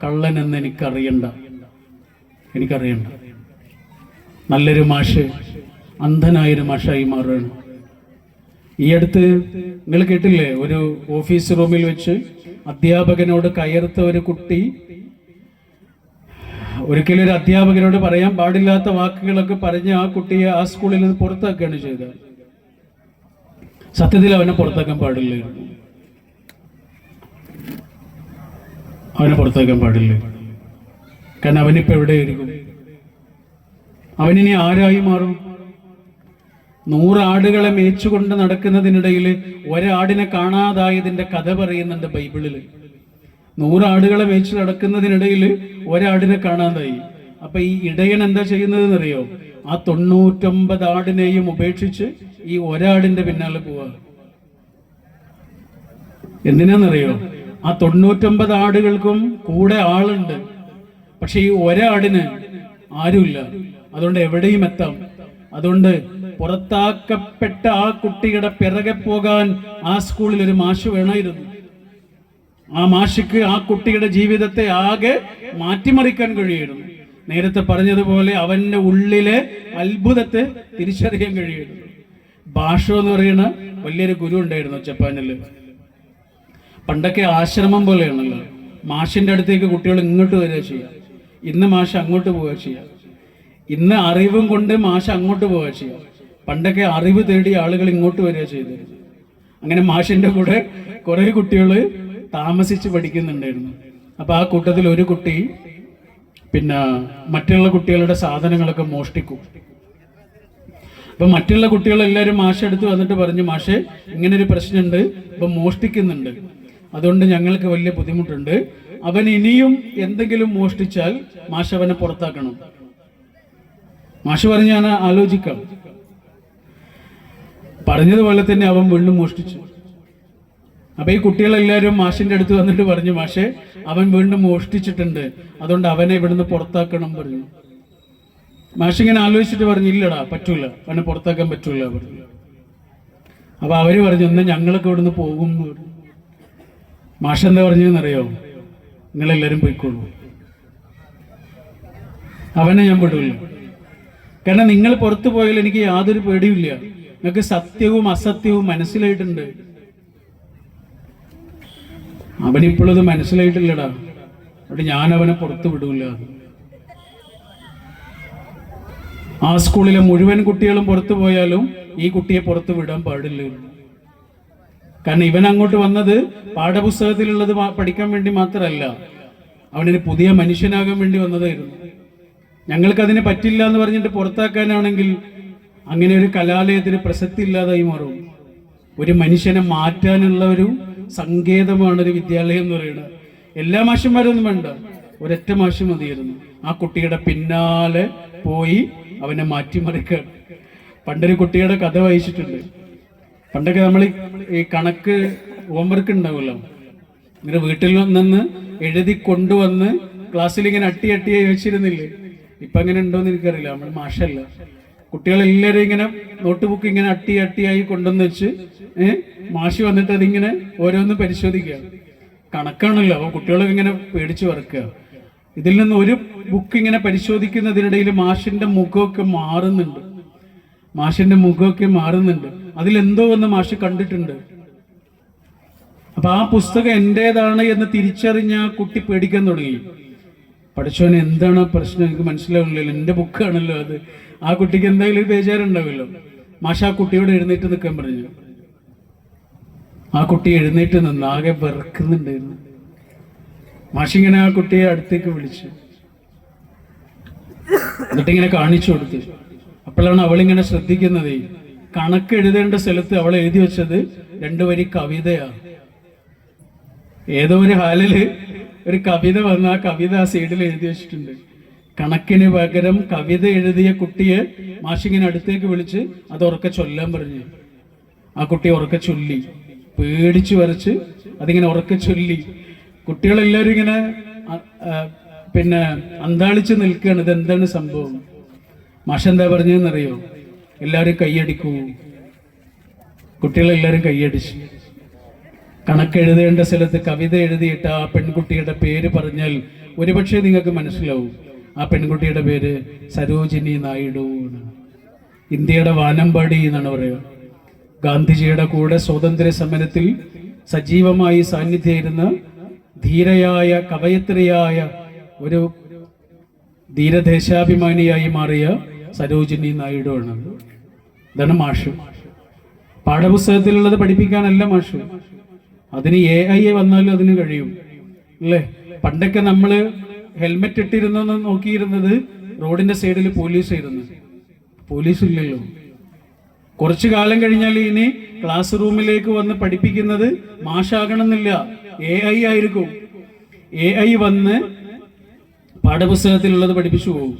കള്ളൻ എന്ന് എനിക്കറിയണ്ട. നല്ലൊരു മാഷ് അന്ധനായൊരു മാഷായി മാറുകയാണ്. ഈ അടുത്ത് നിങ്ങൾ കേട്ടില്ലേ, ഒരു ഓഫീസ് റൂമിൽ വെച്ച് അധ്യാപകനോട് കയർത്ത ഒരു കുട്ടി ഒരിക്കലും ഒരു അധ്യാപകനോട് പറയാൻ പാടില്ലാത്ത വാക്കുകളൊക്കെ പറഞ്ഞ് ആ കുട്ടിയെ ആ സ്കൂളിൽ നിന്ന് പുറത്താക്കുകയാണ് ചെയ്തത്. സത്യത്തിൽ അവനെ പുറത്താക്കാൻ പാടില്ലായിരുന്നു. കാരണം അവനിപ്പോ എവിടെയായിരിക്കും? അവനിനി ആരായി മാറും? 100 ആടുകളെ മേച്ചുകൊണ്ട് നടക്കുന്നതിനിടയിൽ ഒരാടിനെ കാണാതായതിന്റെ കഥ പറയുന്നുണ്ട് ബൈബിളിൽ. 100 ആടുകളെ മേച്ച് നടക്കുന്നതിനിടയിൽ ഒരാടിനെ കാണാതായി. അപ്പൊ ഈ ഇടയൻ എന്താ ചെയ്യുന്നതെന്ന് അറിയോ? ആ 99 ആടിനെയും ഉപേക്ഷിച്ച് ഈ ഒരാടിന്റെ പിന്നാലെ പോവാ. എന്തിനാന്നറിയോ? ആ 99 ആടുകൾക്കും കൂടെ ആളുണ്ട്, പക്ഷെ ഈ ഒരാടിന് ആരുമില്ല. അതുകൊണ്ട് എവിടെയും എത്താം. അതുകൊണ്ട് പുറത്താക്കപ്പെട്ട ആ കുട്ടിയുടെ പിറകെ പോകാൻ ആ സ്കൂളിൽ ഒരു മാഷ് വേണമായിരുന്നു. ആ മാഷിക്ക് ആ കുട്ടിയുടെ ജീവിതത്തെ ആകെ മാറ്റിമറിക്കാൻ കഴിയുന്നു. നേരത്തെ പറഞ്ഞതുപോലെ അവന്റെ ഉള്ളിലെ അത്ഭുതത്തെ തിരിച്ചറിയാൻ കഴിയുന്നു. ഭാഷ എന്ന് പറയുന്ന വലിയൊരു ഗുരു ഉണ്ടായിരുന്നു ജപ്പാനിൽ. പണ്ടൊക്കെ ആശ്രമം പോലെയാണല്ലോ. മാഷിന്റെ അടുത്തേക്ക് കുട്ടികൾ ഇങ്ങോട്ട് വരിക ചെയ്യാം, ഇന്ന് മാഷ് അങ്ങോട്ട് പോവുക ചെയ്യാം. ഇന്ന് അറിവും കൊണ്ട് മാഷ് അങ്ങോട്ട് പോവുക ചെയ്യാം. പണ്ടൊക്കെ അറിവ് തേടി ആളുകൾ ഇങ്ങോട്ട് വരിക ചെയ്തത്. അങ്ങനെ മാഷിന്റെ കൂടെ കുറെ കുട്ടികൾ താമസിച്ച് പഠിക്കുന്നുണ്ടായിരുന്നു. അപ്പൊ ആ കൂട്ടത്തിൽ ഒരു കുട്ടി പിന്നെ മറ്റുള്ള കുട്ടികളുടെ സാധനങ്ങളൊക്കെ മോഷ്ടിക്കും. അപ്പൊ മറ്റുള്ള കുട്ടികളെല്ലാവരും മാഷ് അടുത്ത് വന്നിട്ട് പറഞ്ഞു, മാഷെ ഇങ്ങനെ ഒരു പ്രശ്നമുണ്ട്, ഇപ്പൊ മോഷ്ടിക്കുന്നുണ്ട്, അതുകൊണ്ട് ഞങ്ങൾക്ക് വലിയ ബുദ്ധിമുട്ടുണ്ട്. അവൻ ഇനിയും എന്തെങ്കിലും മോഷ്ടിച്ചാൽ മാഷ് അവനെ പുറത്താക്കണം. മാഷ് പറഞ്ഞ് ഞാൻ ആലോചിക്കാം. പറഞ്ഞതുപോലെ തന്നെ അവൻ വീണ്ടും മോഷ്ടിച്ചു. അപ്പൊ ഈ കുട്ടികളെല്ലാവരും മാഷിന്റെ അടുത്ത് വന്നിട്ട് പറഞ്ഞു, മാഷെ അവൻ വീണ്ടും മോഷ്ടിച്ചിട്ടുണ്ട്, അതുകൊണ്ട് അവനെ ഇവിടുന്ന് പുറത്താക്കണം പറഞ്ഞു. മാഷിങ്ങനെ ആലോചിച്ചിട്ട് പറഞ്ഞു, ഇല്ലടാ പറ്റൂല, അവനെ പുറത്താക്കാൻ പറ്റൂല പറഞ്ഞു. അപ്പൊ അവര് പറഞ്ഞു, എന്നാ ഞങ്ങളൊക്കെ ഇവിടുന്ന് പോകും എന്ന് പറഞ്ഞു. മാഷ് എന്താ പറഞ്ഞെന്നറിയോ? നിങ്ങളെല്ലാരും പോയിക്കോളൂ, അവനെ ഞാൻ വിടൂല. കാരണം നിങ്ങൾ പുറത്തു പോയാൽ എനിക്ക് യാതൊരു പേടിയില്ല, നിങ്ങൾക്ക് സത്യവും അസത്യവും മനസ്സിലായിട്ടുണ്ട്. അവനിപ്പോഴത് മനസ്സിലായിട്ടില്ലടാ, അവിടെ ഞാൻ അവനെ പുറത്തു വിടൂല. ആ സ്കൂളിലെ മുഴുവൻ കുട്ടികളും പുറത്തു പോയാലും ഈ കുട്ടിയെ പുറത്തു വിടാൻ പാടില്ല. കാരണം ഇവൻ അങ്ങോട്ട് വന്നത് പാഠപുസ്തകത്തിലുള്ളത് പഠിക്കാൻ വേണ്ടി മാത്രമല്ല, അവനൊരു പുതിയ മനുഷ്യനാകാൻ വേണ്ടി വന്നതായിരുന്നു. ഞങ്ങൾക്കതിന് പറ്റില്ല എന്ന് പറഞ്ഞിട്ട് പുറത്താക്കാനാണെങ്കിൽ അങ്ങനെ ഒരു കലാലയത്തിന് പ്രസക്തി ഇല്ലാതായി മാറും. ഒരു മനുഷ്യനെ മാറ്റാനുള്ള ഒരു സങ്കേതമാണ് ഒരു വിദ്യാലയം എന്ന് പറയുന്നത്. എല്ലാ മാഷന്മാരൊന്നും വേണ്ട, ഒരൊറ്റ മാഷ് മതിയായിരുന്നു. ആ കുട്ടിയുടെ പിന്നാലെ പോയി അവനെ മാറ്റിമറിക്കാൻ. പണ്ടൊരു കുട്ടിയുടെ കഥ വായിച്ചിട്ടുണ്ട്. പണ്ടൊക്കെ നമ്മൾ ഈ കണക്ക് ഹോംവർക്ക് ഉണ്ടാവുമല്ലോ, ഇങ്ങനെ വീട്ടിൽ നിന്ന് എഴുതി കൊണ്ടുവന്ന് ക്ലാസ്സിൽ ഇങ്ങനെ അട്ടിയായി വെച്ചിരുന്നില്ലേ? ഇപ്പൊ അങ്ങനെ ഉണ്ടോന്ന് എനിക്കറിയില്ല, നമ്മൾ മാഷല്ല. കുട്ടികളെല്ലാവരും ഇങ്ങനെ നോട്ട് ബുക്ക് ഇങ്ങനെ അട്ടിയായി കൊണ്ടുവന്ന് വെച്ച് മാഷി വന്നിട്ട് അതിങ്ങനെ ഓരോന്ന് പരിശോധിക്കുക. കണക്കാണല്ലോ, അപ്പൊ കുട്ടികളൊക്കെ ഇങ്ങനെ പേടിച്ചു വറക്കുക. ഇതിൽ നിന്ന് ഒരു ബുക്ക് ഇങ്ങനെ പരിശോധിക്കുന്നതിനിടയിൽ മാഷിന്റെ മുഖമൊക്കെ മാറുന്നുണ്ട്. അതിലെന്തോ ഒന്ന് മാഷ് കണ്ടിട്ടുണ്ട്. അപ്പൊ ആ പുസ്തകം എന്റേതാണ് എന്ന് തിരിച്ചറിഞ്ഞ ആ കുട്ടി പേടിക്കാൻ തുടങ്ങി. പഠിച്ചവന് എന്താണ് പ്രശ്നം എനിക്ക് മനസ്സിലാവില്ലല്ലോ, എന്റെ ബുക്കാണല്ലോ അത്. ആ കുട്ടിക്ക് എന്തായാലും ബേജാറുണ്ടാവില്ലോ. മാഷ് ആ കുട്ടിയോട് എഴുന്നേറ്റ് നിൽക്കാൻ പറഞ്ഞു. ആ കുട്ടി എഴുന്നേറ്റ് നിന്ന് ആകെ വെറുക്കുന്നുണ്ടായിരുന്നു. മാഷിങ്ങനെ ആ കുട്ടിയെ അടുത്തേക്ക് വിളിച്ചു, എന്നിട്ടിങ്ങനെ കാണിച്ചു കൊടുത്തു. അപ്പോഴാണ് അവളിങ്ങനെ ശ്രദ്ധിക്കുന്നത്, കണക്ക് എഴുതേണ്ട സ്ഥലത്ത് അവൾ എഴുതി വെച്ചത് 2 വരി കവിതയാണ്. ഏതോ ഒരു ഹാലില് ഒരു കവിത വന്ന് ആ കവിത ആ സൈഡിൽ എഴുതി വെച്ചിട്ടുണ്ട്. കണക്കിന് പകരം കവിത എഴുതിയ കുട്ടിയെ മാഷിങ്ങനെ അടുത്തേക്ക് വിളിച്ച് അത് ഉറക്കെ ചൊല്ലാൻ പറഞ്ഞു. ആ കുട്ടി ഉറക്കെ ചൊല്ലി, പേടിച്ചു വരച്ച് അതിങ്ങനെ ഉറക്കെ ചൊല്ലി. കുട്ടികളെല്ലാവരും ഇങ്ങനെ പിന്നെ അന്താളിച്ച് നിൽക്കുകയാണ്, ഇതെന്താണ് സംഭവം. മാഷ് എന്താ പറഞ്ഞതെന്നറിയോ? എല്ലാവരും കൈയടിക്കൂ. കുട്ടികളെല്ലാവരും കൈയടിച്ചു. കണക്കെഴുതേണ്ട സ്ഥലത്ത് കവിത എഴുതിയിട്ട് ആ പെൺകുട്ടിയുടെ പേര് പറഞ്ഞാൽ ഒരുപക്ഷെ നിങ്ങൾക്ക് മനസ്സിലാവും. ആ പെൺകുട്ടിയുടെ പേര് സരോജിനി നായിഡു എന്നാണ്. ഇന്ത്യയുടെ വാനമ്പാടി എന്നാണ് പറയുക. ഗാന്ധിജിയുടെ കൂടെ സ്വാതന്ത്ര്യ സമരത്തിൽ സജീവമായി സാന്നിധ്യമായിരുന്ന ധീരയായ കവയത്രിയായ ഒരു ധീരദേശാഭിമാനിയായി മാറിയ സരോജിനി നായിഡു ആണ്. ഇതാണ് മാഷ്. പാഠപുസ്തകത്തിലുള്ളത് പഠിപ്പിക്കാനല്ല മാഷ്, അതിന് AI വന്നാലും അതിന് കഴിയും അല്ലേ? പണ്ടൊക്കെ നമ്മള് ഹെൽമെറ്റ് ഇട്ടിരുന്നെന്ന് നോക്കിയിരുന്നത് റോഡിന്റെ സൈഡിൽ പോലീസ് ഇല്ലല്ലോ. കുറച്ചു കാലം കഴിഞ്ഞാൽ ഇനി ക്ലാസ് റൂമിലേക്ക് വന്ന് പഠിപ്പിക്കുന്നത് മാഷാകണമെന്നില്ല, AI ആയിരിക്കും. AI വന്ന് പാഠപുസ്തകത്തിലുള്ളത് പഠിപ്പിച്ചു പോകും.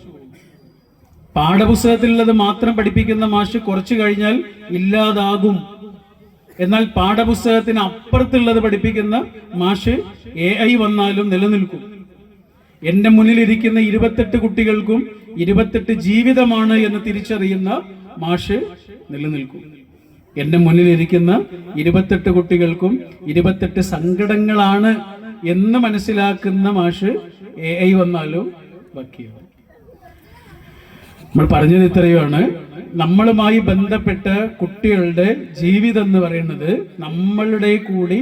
പാഠപുസ്തകത്തിലുള്ളത് മാത്രം പഠിപ്പിക്കുന്ന മാഷ് കുറച്ചു കഴിഞ്ഞാൽ ഇല്ലാതാകും. എന്നാൽ പാഠപുസ്തകത്തിന് അപ്പുറത്തുള്ളത് പഠിപ്പിക്കുന്ന മാഷ് AI വന്നാലും നിലനിൽക്കും. എന്റെ മുന്നിലിരിക്കുന്ന 28 കുട്ടികൾക്കും 28 ജീവിതമാണ് എന്ന് തിരിച്ചറിയുന്ന മാഷ് നിലനിൽക്കും. എന്റെ മുന്നിലിരിക്കുന്ന 28 കുട്ടികൾക്കും 28 സങ്കടങ്ങളാണ് എന്ന് മനസ്സിലാക്കുന്ന മാഷ് AI വന്നാലും ബാക്കിയാവും. നമ്മൾ പറഞ്ഞത് ഇത്രയുമാണ്. നമ്മളുമായി ബന്ധപ്പെട്ട കുട്ടികളുടെ ജീവിതം എന്ന് പറയുന്നത് നമ്മളുടെ കൂടി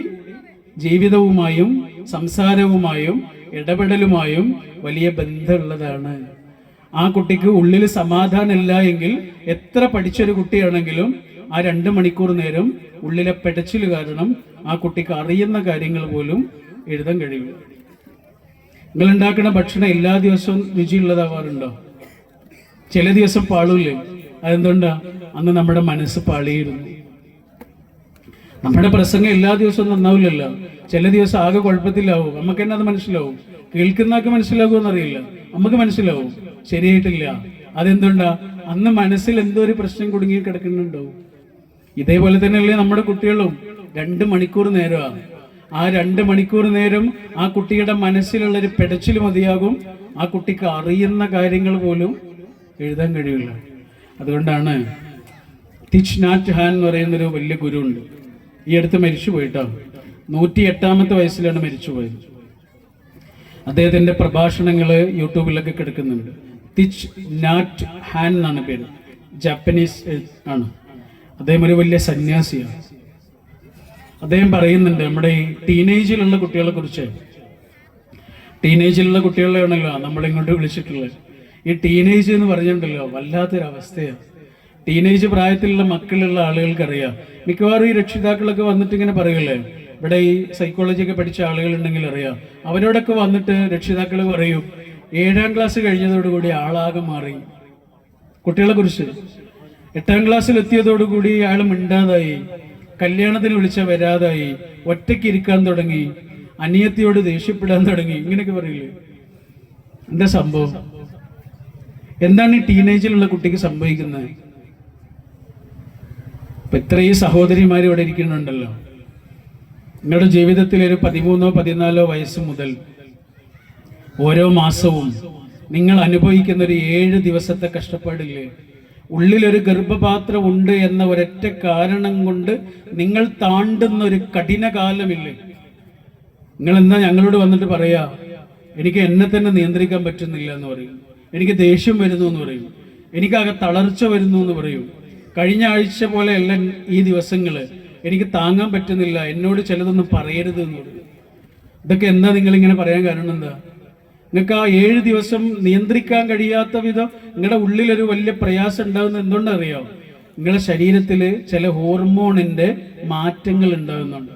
ജീവിതവുമായും സംസാരവുമായും ഇടപെടലുമായും വലിയ ബന്ധമുള്ളതാണ്. ആ കുട്ടിക്ക് ഉള്ളിൽ സമാധാനമില്ല എങ്കിൽ എത്ര പഠിച്ചൊരു കുട്ടിയാണെങ്കിലും ആ 2 മണിക്കൂർ നേരം ഉള്ളിലെ പെടച്ചിൽ കാരണം ആ കുട്ടിക്ക് അറിയുന്ന കാര്യങ്ങൾ പോലും എഴുതാൻ കഴിയില്ല. നിങ്ങൾ ഉണ്ടാക്കുന്ന ഭക്ഷണം എല്ലാ ദിവസവും രുചിയുള്ളതാവാറുണ്ടോ? ചില ദിവസം പാളൂല്ലേ? അതെന്തുകൊണ്ടാ? അന്ന് നമ്മുടെ മനസ്സ് പാളിയിരുന്നു. നമ്മുടെ പ്രസംഗം എല്ലാ ദിവസവും നന്നാവില്ലല്ലോ. ചില ദിവസം ആകെ കുഴപ്പത്തിലാവും. നമുക്ക് തന്നെ അത് മനസ്സിലാവും. കേൾക്കുന്നവർക്ക് മനസ്സിലാകുമെന്നറിയില്ല, നമുക്ക് മനസ്സിലാവും ശരിയായിട്ടില്ല. അതെന്തുകൊണ്ടാ? അന്ന് മനസ്സിൽ എന്തോ ഒരു പ്രശ്നം കുടുങ്ങി കിടക്കുന്നുണ്ടാവും. ഇതേപോലെ തന്നെയല്ലേ നമ്മുടെ കുട്ടികളും. 2 മണിക്കൂർ നേരമാണ്. ആ 2 മണിക്കൂർ നേരം ആ കുട്ടിയുടെ മനസ്സിലുള്ളൊരു പെടച്ചിൽ മതിയാകും. ആ കുട്ടിക്ക് അറിയുന്ന കാര്യങ്ങൾ പോലും എഴുതാൻ കഴിയില്ല. അതുകൊണ്ടാണ് തിച്ച് നാറ്റ് ഹാൻ എന്ന് പറയുന്നൊരു വലിയ ഗുരു ഉണ്ട്. ഈ അടുത്ത് മരിച്ചു പോയിട്ടാണ്. 108ാമത്തെ വയസ്സിലാണ് മരിച്ചുപോയത്. അദ്ദേഹത്തിന്റെ പ്രഭാഷണങ്ങൾ യൂട്യൂബിലൊക്കെ കിടക്കുന്നുണ്ട്. തിച്ച് നാറ്റ് ഹാൻ എന്നാണ് പേര്. ജാപ്പനീസ് ആണ്. അദ്ദേഹം ഒരു വലിയ സന്യാസിയാണ്. അദ്ദേഹം പറയുന്നുണ്ട് നമ്മുടെ ഈ ടീനേജിലുള്ള കുട്ടികളെ കുറിച്ച്. ടീനേജിലുള്ള കുട്ടികളെയാണല്ലോ നമ്മളിങ്ങോട്ട് വിളിച്ചിട്ടുള്ളത്. ഈ ടീനേജ് എന്ന് പറഞ്ഞിട്ടുണ്ടല്ലോ വല്ലാത്തൊരവസ്ഥയാണ്. ടീനേജ് പ്രായത്തിലുള്ള മക്കളുള്ള ആളുകൾക്കറിയാം. മിക്കവാറും ഈ രക്ഷിതാക്കളൊക്കെ വന്നിട്ട് ഇങ്ങനെ പറയൂലേ, ഇവിടെ ഈ സൈക്കോളജി ഒക്കെ പഠിച്ച ആളുകളുണ്ടെങ്കിൽ അറിയാം. അവരോടൊക്കെ വന്നിട്ട് രക്ഷിതാക്കൾ പറയും 7ാം ക്ലാസ് കഴിഞ്ഞതോടുകൂടി ആളാകെ മാറി. കുട്ടികളെ കുറിച്ച് 8ാം ക്ലാസ്സിൽ എത്തിയതോടുകൂടി അയാൾ മിണ്ടാതായി, കല്യാണത്തിന് വിളിച്ചാൽ വരാതായി, ഒറ്റയ്ക്ക് ഇരിക്കാൻ തുടങ്ങി, അനിയത്തിയോട് ദേഷ്യപ്പെടാൻ തുടങ്ങി, ഇങ്ങനെയൊക്കെ പറയില്ലേ? എന്താ സംഭവം? എന്താണ് ഈ ടീനേജിലുള്ള കുട്ടിക്ക് സംഭവിക്കുന്നത്? ഇപ്പൊ ഇത്രയും സഹോദരിമാർ ഇവിടെ ഇരിക്കുന്നുണ്ടല്ലോ. നിങ്ങളുടെ ജീവിതത്തിൽ ഒരു 13ഓ 14ഓ വയസ്സ് മുതൽ ഓരോ മാസവും നിങ്ങൾ അനുഭവിക്കുന്ന ഒരു 7 ദിവസത്തെ കഷ്ടപ്പാടില്ലേ? ഉള്ളിലൊരു ഗർഭപാത്രം ഉണ്ട് എന്ന ഒരൊറ്റ കാരണം കൊണ്ട് നിങ്ങൾ താണ്ടുന്ന ഒരു കഠിന കാലമില്ലേ? നിങ്ങൾ എന്താ ഞങ്ങളോട് വന്നിട്ട് പറയാ എനിക്ക് എന്നെ തന്നെ നിയന്ത്രിക്കാൻ പറ്റുന്നില്ല എന്ന് പറയും, എനിക്ക് ദേഷ്യം വരുന്നു എന്ന് പറയും, എനിക്കാകെ തളർച്ച വരുന്നു എന്ന് പറയും. കഴിഞ്ഞ ആഴ്ച പോലെയല്ല ഈ ദിവസങ്ങള്, എനിക്ക് താങ്ങാൻ പറ്റുന്നില്ല, എന്നോട് ചിലതൊന്നും പറയരുത് എന്ന് പറയും. ഇതൊക്കെ എന്താ നിങ്ങളിങ്ങനെ പറയാൻ കാരണം എന്താ? നിങ്ങൾക്ക് ആ 7 ദിവസം നിയന്ത്രിക്കാൻ കഴിയാത്ത വിധം നിങ്ങളുടെ ഉള്ളിലൊരു വലിയ പ്രയാസം ഉണ്ടാകുന്നത് എന്തുകൊണ്ടറിയാം? നിങ്ങളുടെ ശരീരത്തിൽ ചില ഹോർമോണിന്റെ മാറ്റങ്ങൾ ഉണ്ടാകുന്നുണ്ട്.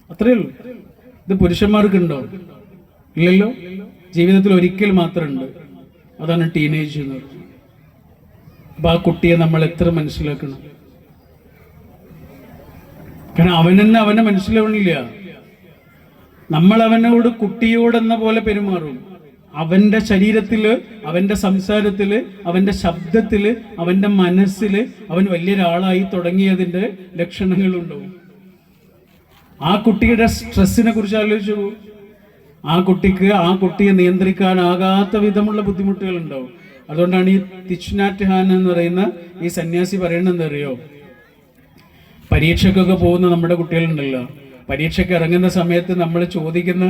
അത്രയേ ഉള്ളൂ. ഇത് പുരുഷന്മാർക്കുണ്ടോ? ഇല്ലല്ലോ. ജീവിതത്തിൽ ഒരിക്കൽ മാത്രമുണ്ട്. അതാണ് ടീനേജ് എന്ന് പറയുന്നത്. അപ്പൊ ആ കുട്ടിയെ നമ്മൾ എത്ര മനസ്സിലാക്കണം? കാരണം അവനെ മനസ്സിലാവണില്ല. നമ്മൾ അവനോട് കുട്ടിയോടെന്ന പോലെ പെരുമാറും. അവന്റെ ശരീരത്തില്, അവന്റെ സംസാരത്തില്, അവന്റെ ശബ്ദത്തില്, അവന്റെ മനസ്സില് അവൻ വലിയൊരാളായി തുടങ്ങിയതിന്റെ ലക്ഷണങ്ങളുണ്ടാവും. ആ കുട്ടിയുടെ സ്ട്രെസ്സിനെ കുറിച്ച് ആലോചിച്ചു. ആ കുട്ടിയെ നിയന്ത്രിക്കാനാകാത്ത വിധമുള്ള ബുദ്ധിമുട്ടുകൾ ഉണ്ടാവും. അതുകൊണ്ടാണ് ഈ തിച്ച് നാറ്റ് ഹാൻ എന്ന് പറയുന്ന ഈ സന്യാസി പറയുന്നത് എന്താ അറിയോ? പരീക്ഷയ്ക്കൊക്കെ പോകുന്ന നമ്മുടെ കുട്ടികളുണ്ടല്ലോ, പരീക്ഷയ്ക്ക് ഇറങ്ങുന്ന സമയത്ത് നമ്മൾ ചോദിക്കുന്ന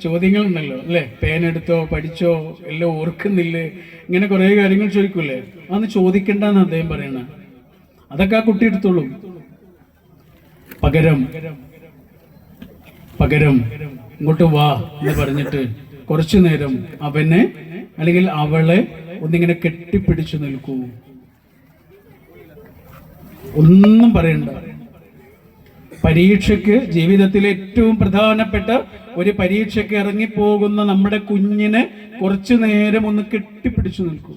ചോദ്യങ്ങളുണ്ടല്ലോ അല്ലേ? പേനെടുത്തോ, പഠിച്ചോ, എല്ലാം ഓർക്കുന്നില്ലേ, ഇങ്ങനെ കുറേ കാര്യങ്ങൾ ചോദിക്കൂലേ? അതൊന്ന് ചോദിക്കണ്ടെന്ന് അദ്ദേഹം പറയണ. അതൊക്കെ ആ കുട്ടി എടുത്തോളും. പകരം ഇങ്ങോട്ട് വാ എന്ന് പറഞ്ഞിട്ട് കുറച്ചു നേരം അവനെ അല്ലെങ്കിൽ അവളെ ഒന്നിങ്ങനെ കെട്ടിപ്പിടിച്ചു നിൽക്കൂ, ഒന്നും പറയണ്ട. പരീക്ഷയ്ക്ക്, ജീവിതത്തിലെ ഏറ്റവും പ്രധാനപ്പെട്ട ഒരു പരീക്ഷയ്ക്ക് ഇറങ്ങിപ്പോകുന്ന നമ്മുടെ കുഞ്ഞിനെ കുറച്ചു നേരം ഒന്ന് കെട്ടിപ്പിടിച്ചു നിൽക്കൂ.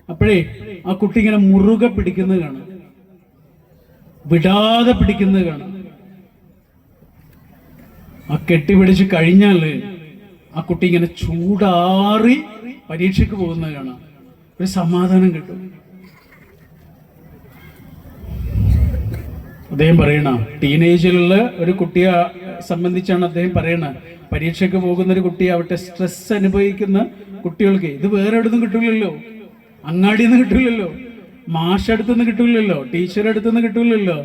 അപ്പോഴേ ആ കുട്ടി ഇങ്ങനെ മുറുകെ പിടിക്കുന്നത് കാണാം, വിടാതെ പിടിക്കുന്നത് കാണാം. ആ കെട്ടിപ്പിടിച്ച് കഴിഞ്ഞാല് ആ കുട്ടി ഇങ്ങനെ ചൂടാറി പരീക്ഷയ്ക്ക് പോകുന്നത് കാണാം. ഒരു സമാധാനം കിട്ടും. അദ്ദേഹം പറയണ ടീനേജിലുള്ള ഒരു കുട്ടിയെ സംബന്ധിച്ചാണ് അദ്ദേഹം പറയണ. പരീക്ഷയ്ക്ക് പോകുന്ന ഒരു കുട്ടിയാവട്ടെ, സ്ട്രെസ് അനുഭവിക്കുന്ന കുട്ടികൾക്ക് ഇത് വേറെ എവിടുന്നും കിട്ടൂലല്ലോ, അങ്ങാടിയിൽ നിന്ന് കിട്ടൂലല്ലോ, മാഷടുത്തുനിന്ന് കിട്ടൂലല്ലോ, ടീച്ചറുടെ അടുത്തുനിന്ന് കിട്ടൂലല്ലോ.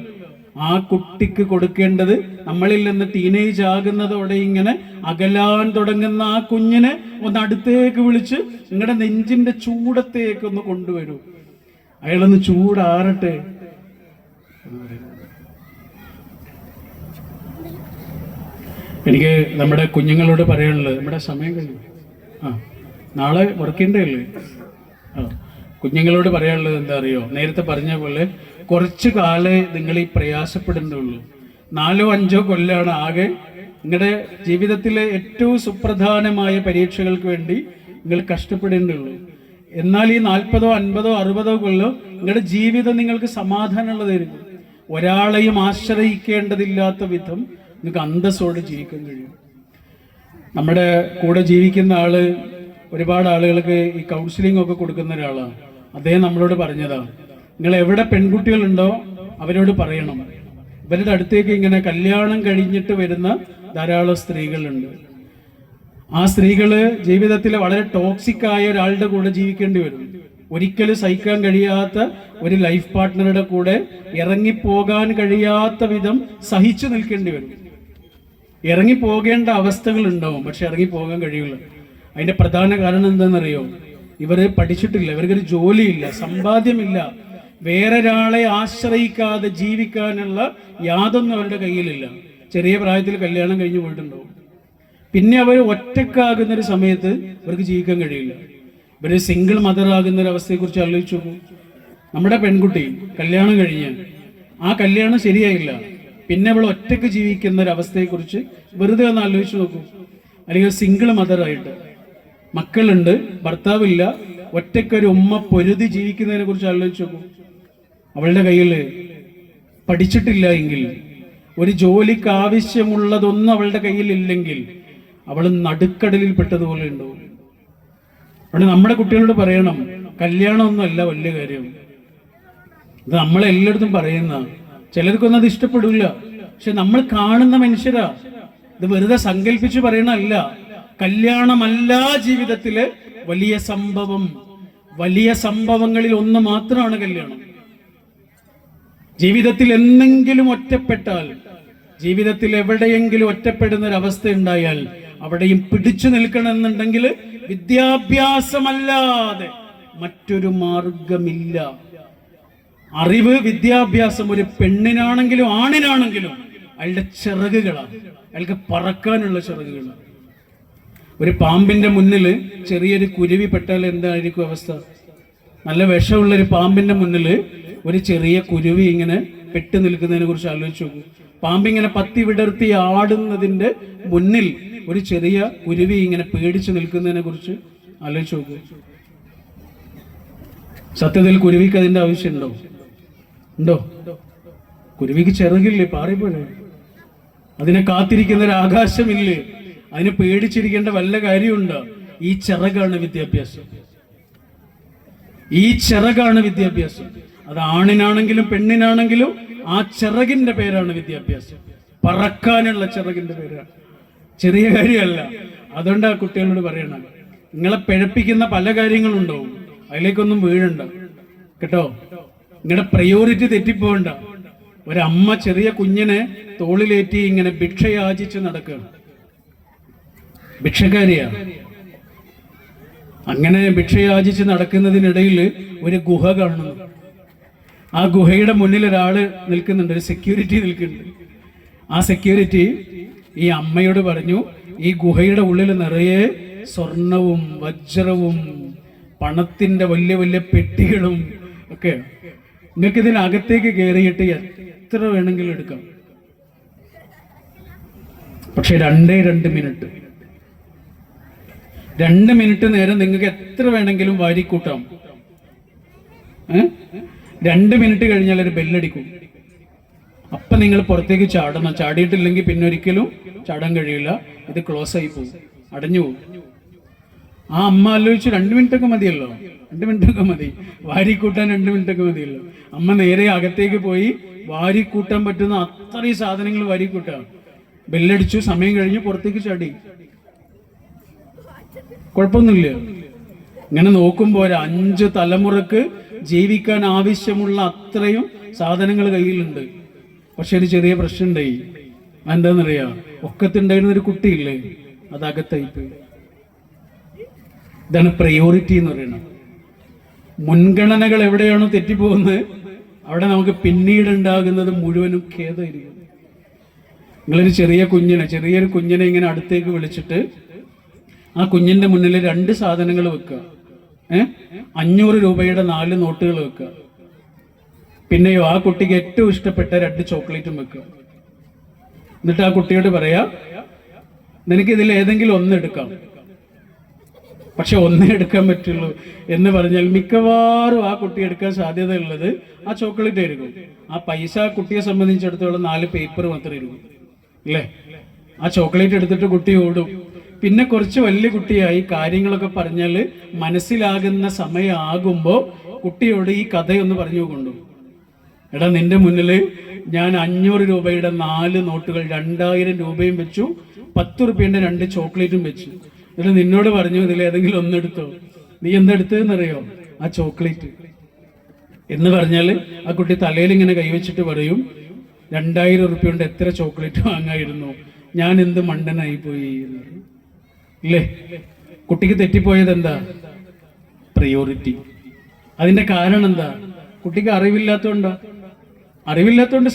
ആ കുട്ടിക്ക് കൊടുക്കേണ്ടത്, നമ്മളിൽ നിന്ന് ടീനേജ് ആകുന്നതോടെ ഇങ്ങനെ അകലാൻ തുടങ്ങുന്ന ആ കുഞ്ഞിനെ ഒന്ന് അടുത്തേക്ക് വിളിച്ച് നിങ്ങളുടെ നെഞ്ചിന്റെ ചൂടത്തേക്ക് ഒന്ന് കൊണ്ടുവരൂ. അയാളൊന്ന് ചൂടാറട്ടെ. എനിക്ക് നമ്മുടെ കുഞ്ഞുങ്ങളോട് പറയാനുള്ളത്, നമ്മുടെ സമയം കഴിഞ്ഞു, നാളെ വർക്കിണ്ടല്ലേ. കുഞ്ഞുങ്ങളോട് പറയാനുള്ളത് എന്താ അറിയോ, നേരത്തെ പറഞ്ഞ പോലെ കുറച്ച് കാലേ നിങ്ങൾ ഈ പ്രയാസപ്പെടുന്നുള്ളൂ. 4-5 കൊല്ലാണ് ആകെ നിങ്ങളുടെ ജീവിതത്തിലെ ഏറ്റവും സുപ്രധാനമായ പരീക്ഷകൾക്ക് വേണ്ടി നിങ്ങൾ കഷ്ടപ്പെടേണ്ടുള്ളൂ. എന്നാൽ ഈ 40, 50, 60 കൊല്ലം നിങ്ങളുടെ ജീവിതം നിങ്ങൾക്ക് സമാധാനമുള്ളതായിരിക്കും. ഒരാളെയും ആശ്രയിക്കേണ്ടതില്ലാത്ത വിധം നിങ്ങൾക്ക് അന്തസ്സോടെ ജീവിക്കാൻ കഴിയും. നമ്മുടെ കൂടെ ജീവിക്കുന്ന ആള് ഒരുപാട് ആളുകൾക്ക് ഈ കൗൺസിലിംഗ് ഒക്കെ കൊടുക്കുന്ന ഒരാളാണ്. അദ്ദേഹം നമ്മളോട് പറഞ്ഞതാണ്, നിങ്ങൾ എവിടെ പെൺകുട്ടികളുണ്ടോ അവരോട് പറയണം. ഇവരുടെ അടുത്തേക്ക് ഇങ്ങനെ കല്യാണം കഴിഞ്ഞിട്ട് വരുന്ന ധാരാളം സ്ത്രീകളുണ്ട്. ആ സ്ത്രീകള് ജീവിതത്തിൽ വളരെ ടോക്സിക് ആയ ഒരാളുടെ കൂടെ ജീവിക്കേണ്ടി വരും. ഒരിക്കലും സഹിക്കാൻ കഴിയാത്ത ഒരു ലൈഫ് പാർട്ട്ണറുടെ കൂടെ ഇറങ്ങിപ്പോകാൻ കഴിയാത്ത വിധം സഹിച്ചു നിൽക്കേണ്ടി വരും. ഇറങ്ങിപ്പോകേണ്ട അവസ്ഥകൾ ഉണ്ടാവും, പക്ഷെ ഇറങ്ങിപ്പോകാൻ കഴിയില്ല. അതിന്റെ പ്രധാന കാരണം എന്താണെന്നറിയോ, ഇവര് പഠിച്ചിട്ടില്ല, ഇവർക്കൊരു ജോലിയില്ല, സമ്പാദ്യമില്ല, വേറൊരാളെ ആശ്രയിക്കാതെ ജീവിക്കാനുള്ള യാതൊന്നും അവരുടെ കയ്യിലില്ല. ചെറിയ പ്രായത്തിൽ കല്യാണം കഴിഞ്ഞു പോയിട്ടുണ്ടാവും. പിന്നെ അവർ ഒറ്റക്കാകുന്നൊരു സമയത്ത് ഇവർക്ക് ജീവിക്കാൻ കഴിയില്ല. ഇവര് സിംഗിൾ മദർ ആകുന്ന ഒരു അവസ്ഥയെക്കുറിച്ച് ആലോചിച്ചു നോക്കൂ. നമ്മുടെ പെൺകുട്ടി കല്യാണം കഴിഞ്ഞ് ആ കല്യാണം ശരിയായില്ല, പിന്നെ അവൾ ഒറ്റക്ക് ജീവിക്കുന്ന ഒരു അവസ്ഥയെക്കുറിച്ച് വെറുതെ ഒന്ന് ആലോചിച്ച് നോക്കൂ. അല്ലെങ്കിൽ സിംഗിൾ മദറായിട്ട് മക്കളുണ്ട്, ഭർത്താവില്ല, ഒറ്റക്കൊരു ഉമ്മ പൊരുതി ജീവിക്കുന്നതിനെ കുറിച്ച് ആലോചിച്ച് നോക്കൂ. അവളുടെ കയ്യിൽ പഠിച്ചിട്ടില്ല എങ്കിൽ, ഒരു ജോലിക്ക് ആവശ്യമുള്ളതൊന്നും അവളുടെ കയ്യിൽ ഇല്ലെങ്കിൽ അവൾ നടുക്കടലിൽ പെട്ടതുപോലെ ഉണ്ടാവും. അവിടെ നമ്മുടെ കുട്ടികളോട് പറയണം, കല്യാണമൊന്നുമല്ല വലിയ കാര്യം. ഇത് നമ്മളെല്ലായിടത്തും പറയുന്ന, ചിലർക്കൊന്നും അത് ഇഷ്ടപ്പെടില്ല, പക്ഷെ നമ്മൾ കാണുന്ന മനുഷ്യരാ. ഇത് വെറുതെ സങ്കല്പിച്ച് പറയണല്ല. കല്യാണമല്ല ജീവിതത്തിലെ വലിയ സംഭവം. വലിയ സംഭവങ്ങളിൽ ഒന്ന് മാത്രമാണ് കല്യാണം. ജീവിതത്തിൽ എന്തെങ്കിലും ഒറ്റപ്പെട്ടാൽ, ജീവിതത്തിൽ എവിടെയെങ്കിലും ഒറ്റപ്പെടുന്ന ഒരു അവസ്ഥ ഉണ്ടായാൽ അവിടെയും പിടിച്ചു നിൽക്കണമെന്നുണ്ടെങ്കിൽ വിദ്യാഭ്യാസമല്ലാതെ മറ്റൊരു മാർഗമില്ല. അറിവ്, വിദ്യാഭ്യാസം ഒരു പെണ്ണിനാണെങ്കിലും ആണിനാണെങ്കിലും അയാളുടെ ചിറകുകളാണ്, അയാൾക്ക് പറക്കാനുള്ള ചിറകുകളാണ്. ഒരു പാമ്പിന്റെ മുന്നിൽ ചെറിയൊരു കുരുവി പെട്ടാൽ എന്തായിരിക്കും അവസ്ഥ? നല്ല വിഷമുള്ളൊരു പാമ്പിന്റെ മുന്നിൽ ഒരു ചെറിയ കുരുവി ഇങ്ങനെ പെട്ടു നിൽക്കുന്നതിനെ കുറിച്ച് ആലോചിച്ച് നോക്കൂ. പാമ്പിങ്ങനെ പത്തി വിടർത്തി ആടുന്നതിന്റെ മുന്നിൽ ഒരു ചെറിയ കുരുവി ഇങ്ങനെ പേടിച്ചു നിൽക്കുന്നതിനെ കുറിച്ച് ആലോചിച്ച് നോക്കൂ. സത്യത്തിൽ കുരുവിക്ക് അതിന്റെ ആവശ്യമുണ്ടോ? ഉണ്ടോ? കുരുവിക്ക് ചിറകില്ലേ, പാറിപ്പോഴേ. അതിനെ കാത്തിരിക്കുന്ന ഒരു ആകാശമില്ലേ? അതിനെ പേടിച്ചിരിക്കേണ്ട വല്ല കാര്യമുണ്ടോ? ഈ ചിറകാണ് വിദ്യാഭ്യാസം. ഈ ചിറകാണ് വിദ്യാഭ്യാസം. അത് ആണിനാണെങ്കിലും പെണ്ണിനാണെങ്കിലും ആ ചിറകിന്റെ പേരാണ് വിദ്യാഭ്യാസം. പറക്കാനുള്ള ചിറകിന്റെ പേരാണ്, ചെറിയ കാര്യമല്ല. അതുകൊണ്ട് ആ കുട്ടികളോട് പറയണം, നിങ്ങളെ പിഴപ്പിക്കുന്ന പല കാര്യങ്ങളുണ്ടാവും, അതിലേക്കൊന്നും വീഴണ്ട കേട്ടോ. നിങ്ങളുടെ പ്രയോറിറ്റി തെറ്റിപ്പോകണ്ട. ഒരമ്മ ചെറിയ കുഞ്ഞിനെ തോളിലേറ്റി ഇങ്ങനെ ഭിക്ഷയാചിച്ച് നടക്കുകയാണ്, ഭിക്ഷക്കാരിയാ. അങ്ങനെ ഭിക്ഷയാചിച്ച് നടക്കുന്നതിനിടയിൽ ഒരു ഗുഹ കാണുന്നു. ആ ഗുഹയുടെ മുന്നിൽ ഒരാള് നിൽക്കുന്നുണ്ട്, ഒരു സെക്യൂരിറ്റി നിൽക്കുന്നുണ്ട്. ആ സെക്യൂരിറ്റി ഈ അമ്മയോട് പറഞ്ഞു, ഈ ഗുഹയുടെ ഉള്ളിൽ നിറയെ സ്വർണവും വജ്രവും പണത്തിന്റെ വലിയ വലിയ പെട്ടികളും ഒക്കെ, നിങ്ങൾക്ക് ഇതിനകത്തേക്ക് കയറിയിട്ട് എത്ര വേണമെങ്കിലും എടുക്കാം, പക്ഷെ 2 മിനിറ്റ് 2 മിനിറ്റ് നേരം നിങ്ങൾക്ക് എത്ര വേണമെങ്കിലും വാരിക്കൂട്ടാം. 2 മിനിറ്റ് കഴിഞ്ഞാൽ ഒരു ബെല്ലടിക്കും. അപ്പൊ നിങ്ങൾ പുറത്തേക്ക് ചാടണം. ചാടിയിട്ടില്ലെങ്കിൽ പിന്നെ ഒരിക്കലും ചാടാൻ കഴിയില്ല, ഇത് ക്ലോസ് ആയി പോകും, അടഞ്ഞു പോകും. ആ അമ്മ ആലോചിച്ചു, 2 മിനിറ്റ് ഒക്കെ മതിയല്ലോ, 2 മിനിറ്റ് ഒക്കെ മതി, വാരിക്കൂട്ടാൻ 2 മിനിറ്റ് ഒക്കെ മതിയല്ലോ. അമ്മ നേരെ അകത്തേക്ക് പോയി വാരിക്കൂട്ടാൻ പറ്റുന്ന അത്രയും സാധനങ്ങൾ വാരിക്കൂട്ടാം. ബെല്ലടിച്ചു, സമയം കഴിഞ്ഞ് പുറത്തേക്ക് ചാടി, കുഴപ്പമൊന്നുമില്ല. ഇങ്ങനെ നോക്കുമ്പോൾ 5 തലമുറക്ക് ജീവിക്കാൻ ആവശ്യമുള്ള അത്രയും സാധനങ്ങൾ കയ്യിലുണ്ട്. പക്ഷെ ഒരു ചെറിയ പ്രശ്നം ഉണ്ടായി. എന്താണെന്നറിയാം, ഒക്കത്തുണ്ടായിരുന്ന ഒരു കുട്ടിയില്ലേ, അത് അകത്തായിപ്പോയി. ഇതാണ് പ്രയോറിറ്റി എന്ന് പറയുന്നത്. മുൻഗണനകൾ എവിടെയാണോ തെറ്റിപ്പോകുന്നത് അവിടെ നമുക്ക് പിന്നീട് ഉണ്ടാകുന്നത് മുഴുവനും ഖേദമായിരിക്കും. നിങ്ങളൊരു ചെറിയൊരു കുഞ്ഞിനെ ഇങ്ങനെ അടുത്തേക്ക് വിളിച്ചിട്ട് ആ കുഞ്ഞിന്റെ മുന്നിൽ 2 സാധനങ്ങൾ വെക്കുക. 500 രൂപയുടെ 4 നോട്ടുകൾ വെക്കുക. പിന്നെയോ ആ കുട്ടിക്ക് ഏറ്റവും ഇഷ്ടപ്പെട്ട 2 ചോക്ലേറ്റും വെക്കുക. എന്നിട്ട് ആ കുട്ടിയോട് പറയാ, നിനക്ക് ഇതിൽ ഏതെങ്കിലും ഒന്ന് എടുക്കാം, പക്ഷെ ഒന്നേ എടുക്കാൻ പറ്റുള്ളൂ എന്ന് പറഞ്ഞാൽ മിക്കവാറും ആ കുട്ടി എടുക്കാൻ സാധ്യതയുള്ളത് ആ ചോക്ലേറ്റ് ആയിരിക്കും. ആ പൈസ കുട്ടിയെ സംബന്ധിച്ചിടത്തോളം 4 പേപ്പർ മാത്രമേ ഇരിക്കും, അല്ലേ? ആ ചോക്ലേറ്റ് എടുത്തിട്ട് കുട്ടി ഓടും. പിന്നെ കുറച്ച് വലിയ കുട്ടിയായി കാര്യങ്ങളൊക്കെ പറഞ്ഞാൽ മനസ്സിലാകുന്ന സമയമാകുമ്പോൾ കുട്ടിയോട് ഈ കഥയൊന്ന് പറഞ്ഞു കൊണ്ടു. എടാ, നിന്റെ മുന്നിൽ ഞാൻ 500 രൂപയുടെ 4 നോട്ടുകൾ 2000 രൂപയും വെച്ചു, 10 റുപ്യന്റെ 2 ചോക്ലേറ്റും വെച്ചു. എന്നിട്ട് നിന്നോട് പറഞ്ഞു ഇതിൽ ഏതെങ്കിലും ഒന്നെടുത്തോ. നീ എന്തെടുത്തതെന്നറിയോ? ആ ചോക്ലേറ്റ് എന്ന് പറഞ്ഞാൽ ആ കുട്ടി തലയിൽ ഇങ്ങനെ കൈവച്ചിട്ട് പറയും, 2000 റുപ്യ കൊണ്ട് എത്ര ചോക്ലേറ്റ് വാങ്ങായിരുന്നു, ഞാൻ എന്ത് മണ്ടനായി പോയി എന്ന് പറയും. ഇല്ലേ? കുട്ടിക്ക് തെറ്റിപ്പോയത് എന്താ? പ്രയോറിറ്റി. അതിന്റെ കാരണം എന്താ? കുട്ടിക്ക് അറിവില്ലാത്തോണ്ട്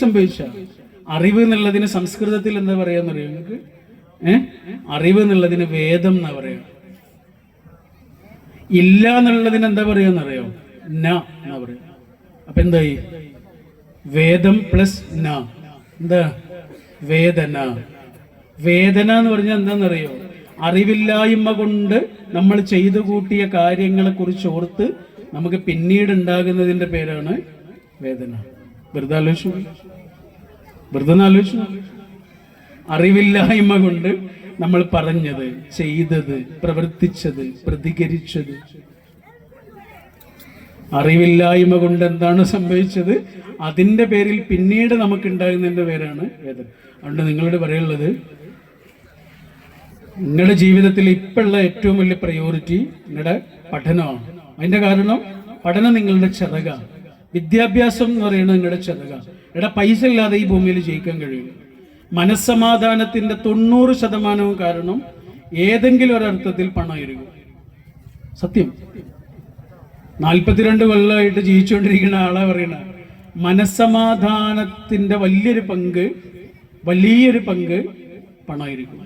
സംഭവിച്ച. അറിവ് എന്നുള്ളതിന് സംസ്കൃതത്തിൽ എന്താ പറയാന്നറിയോ നിങ്ങൾക്ക്? അറിവ് എന്നുള്ളതിന് വേദം എന്നാ പറയാ. ഇല്ല എന്നുള്ളതിന് എന്താ പറയാന്നറിയോ? ന എന്നാ പറയാ. അപ്പൊ എന്തായി? വേദം പ്ലസ് ന എന്താ? വേദന. വേദന എന്ന് പറഞ്ഞാൽ എന്താണെന്നറിയോ? അറിവില്ലായ്മ കൊണ്ട് നമ്മൾ ചെയ്തു കൂട്ടിയ കാര്യങ്ങളെ കുറിച്ച് ഓർത്ത് നമുക്ക് പിന്നീട് ഉണ്ടാകുന്നതിന്റെ പേരാണ് വേദന. വെറുതെ ആലോചിച്ചു. അറിവില്ലായ്മ കൊണ്ട് നമ്മൾ പറഞ്ഞത്, ചെയ്തത്, പ്രവർത്തിച്ചത്, പ്രതികരിച്ചത്, അറിവില്ലായ്മ കൊണ്ട് എന്താണ് സംഭവിച്ചത്, അതിന്റെ പേരിൽ പിന്നീട് നമുക്ക് ഉണ്ടാകുന്നതിന്റെ പേരാണ് വേദന. അതുകൊണ്ട് നിങ്ങളോട് പറയുള്ളത്, നിങ്ങളുടെ ജീവിതത്തിൽ ഇപ്പോഴുള്ള ഏറ്റവും വലിയ പ്രയോറിറ്റി നിങ്ങളുടെ പഠനമാണ്. അതിന്റെ കാരണം പഠനം നിങ്ങളുടെ ചിറക, വിദ്യാഭ്യാസം എന്ന് പറയുന്നത് നിങ്ങളുടെ ചിറക. ഇവിടെ പൈസ ഇല്ലാതെ ഈ ഭൂമിയിൽ ജയിക്കാൻ കഴിയില്ല. മനസ്സമാധാനത്തിന്റെ 90% കാരണം ഏതെങ്കിലും ഒരർത്ഥത്തിൽ പണമായിരിക്കും. സത്യം. 42 കൊല്ലമായിട്ട് ജീവിച്ചുകൊണ്ടിരിക്കുന്ന ആളെ പറയണ മനസ്സമാധാനത്തിന്റെ വലിയൊരു പങ്ക് പണമായിരിക്കും.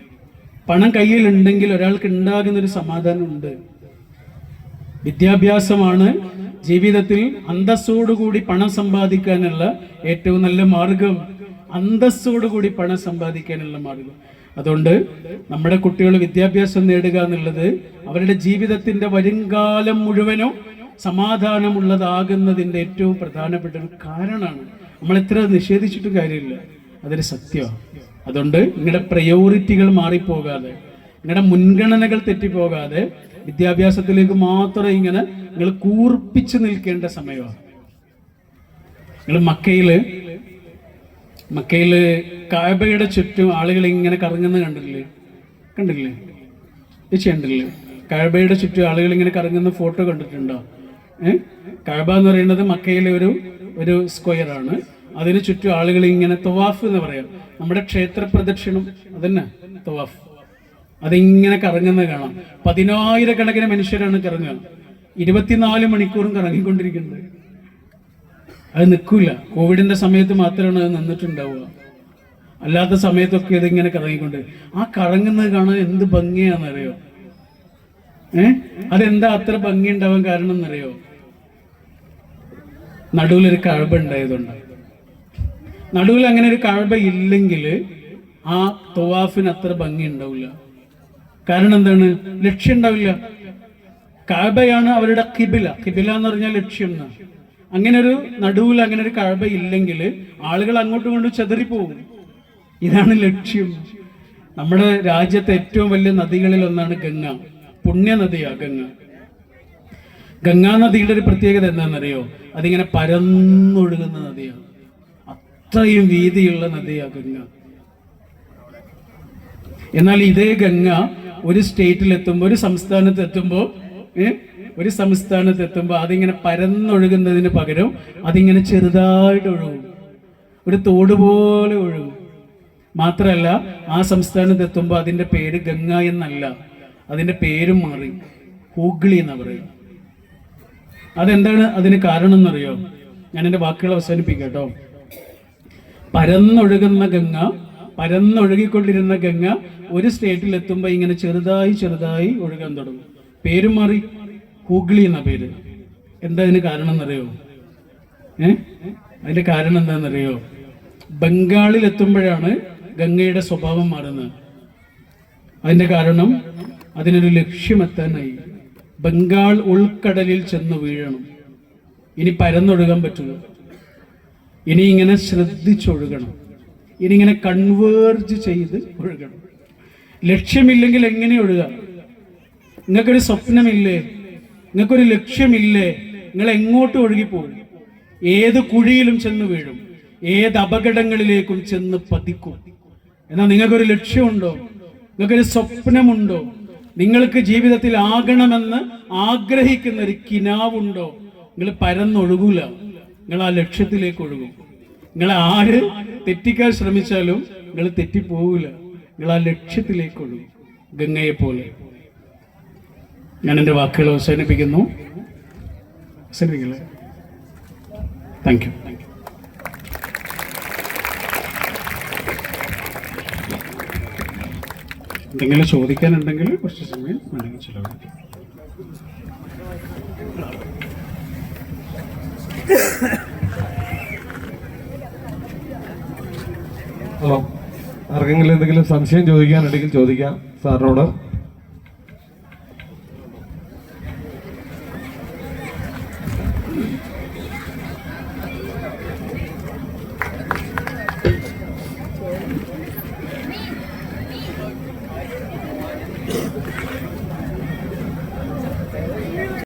പണം കയ്യിലുണ്ടെങ്കിൽ ഒരാൾക്ക് ഉണ്ടാകുന്നൊരു സമാധാനമുണ്ട്. വിദ്യാഭ്യാസമാണ് ജീവിതത്തിൽ അന്തസ്സോടുകൂടി പണം സമ്പാദിക്കാനുള്ള ഏറ്റവും നല്ല മാർഗം. അന്തസ്സോടുകൂടി പണം സമ്പാദിക്കാനുള്ള മാർഗം. അതുകൊണ്ട് നമ്മുടെ കുട്ടികൾ വിദ്യാഭ്യാസം നേടുക എന്നുള്ളത് അവരുടെ ജീവിതത്തിന്റെ വരുംകാലം മുഴുവനും സമാധാനമുള്ളതാകുന്നതിൻ്റെ ഏറ്റവും പ്രധാനപ്പെട്ട ഒരു കാരണമാണ്. നമ്മൾ എത്ര നിഷേധിച്ചിട്ട് കാര്യമില്ല, അതൊരു സത്യമാണ്. അതുകൊണ്ട് നിങ്ങളുടെ പ്രയോറിറ്റികൾ മാറിപ്പോകാതെ, നിങ്ങളുടെ മുൻഗണനകൾ തെറ്റിപ്പോകാതെ വിദ്യാഭ്യാസത്തിലേക്ക് മാത്രം ഇങ്ങനെ നിങ്ങൾ കൂർപ്പിച്ചു നിൽക്കേണ്ട സമയമാണ്. നിങ്ങൾ മക്കയില് കഅബയുടെ ചുറ്റും ആളുകൾ ഇങ്ങനെ കറങ്ങുന്നത് കണ്ടില്ലേ? കണ്ടില്ലേ? കഅബയുടെ ചുറ്റും ആളുകൾ ഇങ്ങനെ കറങ്ങുന്ന ഫോട്ടോ കണ്ടിട്ടുണ്ടോ? കഅബ എന്ന് പറയുന്നത് മക്കയിലെ ഒരു സ്ക്വയർ ആണ്. അതിന് ചുറ്റും ആളുകൾ ഇങ്ങനെ തവാഫ് എന്ന് പറയാം. നമ്മുടെ ക്ഷേത്ര പ്രദക്ഷിണം അതന്നെ തവാഫ്. അതിങ്ങനെ കറങ്ങുന്നത് കാണാം. 10,000 മനുഷ്യരാണ് കറങ്ങുക. 24 മണിക്കൂറും കറങ്ങിക്കൊണ്ടിരിക്കുന്നത്. അത് നിൽക്കൂല. കോവിഡിന്റെ സമയത്ത് മാത്രമാണ് അത് നിന്നിട്ടുണ്ടാവുക. അല്ലാത്ത സമയത്തൊക്കെ ഇതിങ്ങനെ കറങ്ങിക്കൊണ്ട്, ആ കറങ്ങുന്നത് കാണാൻ എന്ത് ഭംഗിയാണെന്നറിയോ? അതെന്താ അത്ര ഭംഗി ഉണ്ടാവാൻ കാരണം എന്നറിയോ? നടുവിലൊരു കഅബ ഉണ്ടായതുകൊണ്ട്. നടുവിൽ അങ്ങനെ ഒരു കഅബ ഇല്ലെങ്കിൽ ആ തവാഫിന് അത്ര ഭംഗി ഉണ്ടാവില്ല. കാരണം എന്താണ്? ലക്ഷ്യം ഉണ്ടാവില്ല. കഅബയാണ് അവരുടെ ഖിബില എന്ന് പറഞ്ഞാൽ ലക്ഷ്യം. അങ്ങനെ ഒരു നടുവിൽ അങ്ങനെ ഒരു കഅബ ഇല്ലെങ്കിൽ ആളുകൾ അങ്ങോട്ടും കൊണ്ട് ചെതറിപ്പോകും. ഇതാണ് ലക്ഷ്യം. നമ്മുടെ രാജ്യത്തെ ഏറ്റവും വലിയ നദികളിൽ ഒന്നാണ് ഗംഗ. പുണ്യനദിയാ ഗംഗ. ഗംഗാ നദിയുടെ ഒരു പ്രത്യേകത എന്താണെന്നറിയോ? അതിങ്ങനെ പരന്നൊഴുകുന്ന നദിയാണ്. അത്രയും വീതിയുള്ള നദിയാ ഗംഗ. എന്നാൽ ഇതേ ഗംഗ ഒരു സ്റ്റേറ്റിലെത്തുമ്പോൾ, ഒരു സംസ്ഥാനത്തെത്തുമ്പോൾ അതിങ്ങനെ പരന്നൊഴുകുന്നതിന് പകരം അതിങ്ങനെ ചെറുതായിട്ട് ഒഴുകും, ഒരു തോട് പോലെ ഒഴുകും. മാത്രമല്ല, ആ സംസ്ഥാനത്തെത്തുമ്പോൾ അതിൻ്റെ പേര് ഗംഗ എന്നല്ല, അതിൻ്റെ പേരും മാറി ഹൂഗ്ലി എന്നാ പറയുക. അതെന്താണ് അതിന് കാരണം എന്നറിയോ? ഞാൻ എൻ്റെ വാക്കുകൾ അവസാനിപ്പിക്കാം കേട്ടോ. പരന്നൊഴുകുന്ന ഗംഗ, പരന്നൊഴുകിക്കൊണ്ടിരുന്ന ഗംഗ ഒരു സ്റ്റേറ്റിൽ എത്തുമ്പോൾ ഇങ്ങനെ ചെറുതായി ചെറുതായി ഒഴുകാൻ തുടങ്ങും. പേരും മാറി, ഹൂഗ്ലി എന്ന പേര്. എന്താ അതിന് കാരണം എന്നറിയോ? അതിന്റെ കാരണം എന്താണെന്നറിയോ? ബംഗാളിൽ എത്തുമ്പോഴാണ് ഗംഗയുടെ സ്വഭാവം മാറുന്നത്. അതിന്റെ കാരണം അതിനൊരു ലക്ഷ്യമെത്താനായി. ബംഗാൾ ഉൾക്കടലിൽ ചെന്ന് വീഴണം. ഇനി പരന്നൊഴുകാൻ പറ്റുക, ഇനി ഇങ്ങനെ ശ്രദ്ധിച്ചൊഴുകണം, ഇനി ഇങ്ങനെ കൺവേർജ് ചെയ്ത് ഒഴുകണം. ലക്ഷ്യമില്ലെങ്കിൽ എങ്ങനെ ഒഴുക? നിങ്ങൾക്കൊരു സ്വപ്നമില്ലേ? നിങ്ങൾക്കൊരു ലക്ഷ്യമില്ലേ? നിങ്ങൾ എങ്ങോട്ട് ഒഴുകിപ്പോകും? ഏത് കുഴിയിലും ചെന്ന് വീഴും, ഏത് അപകടങ്ങളിലേക്കും ചെന്ന് പതിക്കും. എന്നാൽ നിങ്ങൾക്കൊരു ലക്ഷ്യമുണ്ടോ? നിങ്ങൾക്കൊരു സ്വപ്നമുണ്ടോ? നിങ്ങൾക്ക് ജീവിതത്തിൽ ആകണമെന്ന് ആഗ്രഹിക്കുന്ന ഒരു കിനാവുണ്ടോ? നിങ്ങൾ പരന്നൊഴുകൂല, നിങ്ങൾ ആ ലക്ഷ്യത്തിലേക്ക് ഒഴുകും. നിങ്ങൾ ആര് തെറ്റിക്കാൻ ശ്രമിച്ചാലും നിങ്ങൾ തെറ്റിപ്പോവില്ല, നിങ്ങൾ ആ ലക്ഷ്യത്തിലേക്ക് ഒഴുകും, ഗംഗയെ പോലെ. ഞാൻ എൻ്റെ വാക്കുകൾ അവസാനിപ്പിക്കുന്നു. അവസാനിപ്പിക്കില്ലേ? Thank you. എന്തെങ്കിലും ചോദിക്കാനുണ്ടെങ്കിൽ കുറച്ച് സമയം വേണമെങ്കിൽ ചിലവഴിക്കാം. ഹലോ, ആർക്കെങ്കിലും എന്തെങ്കിലും സംശയം ചോദിക്കാനുണ്ടെങ്കിൽ ചോദിക്കാം സാറിനോട്.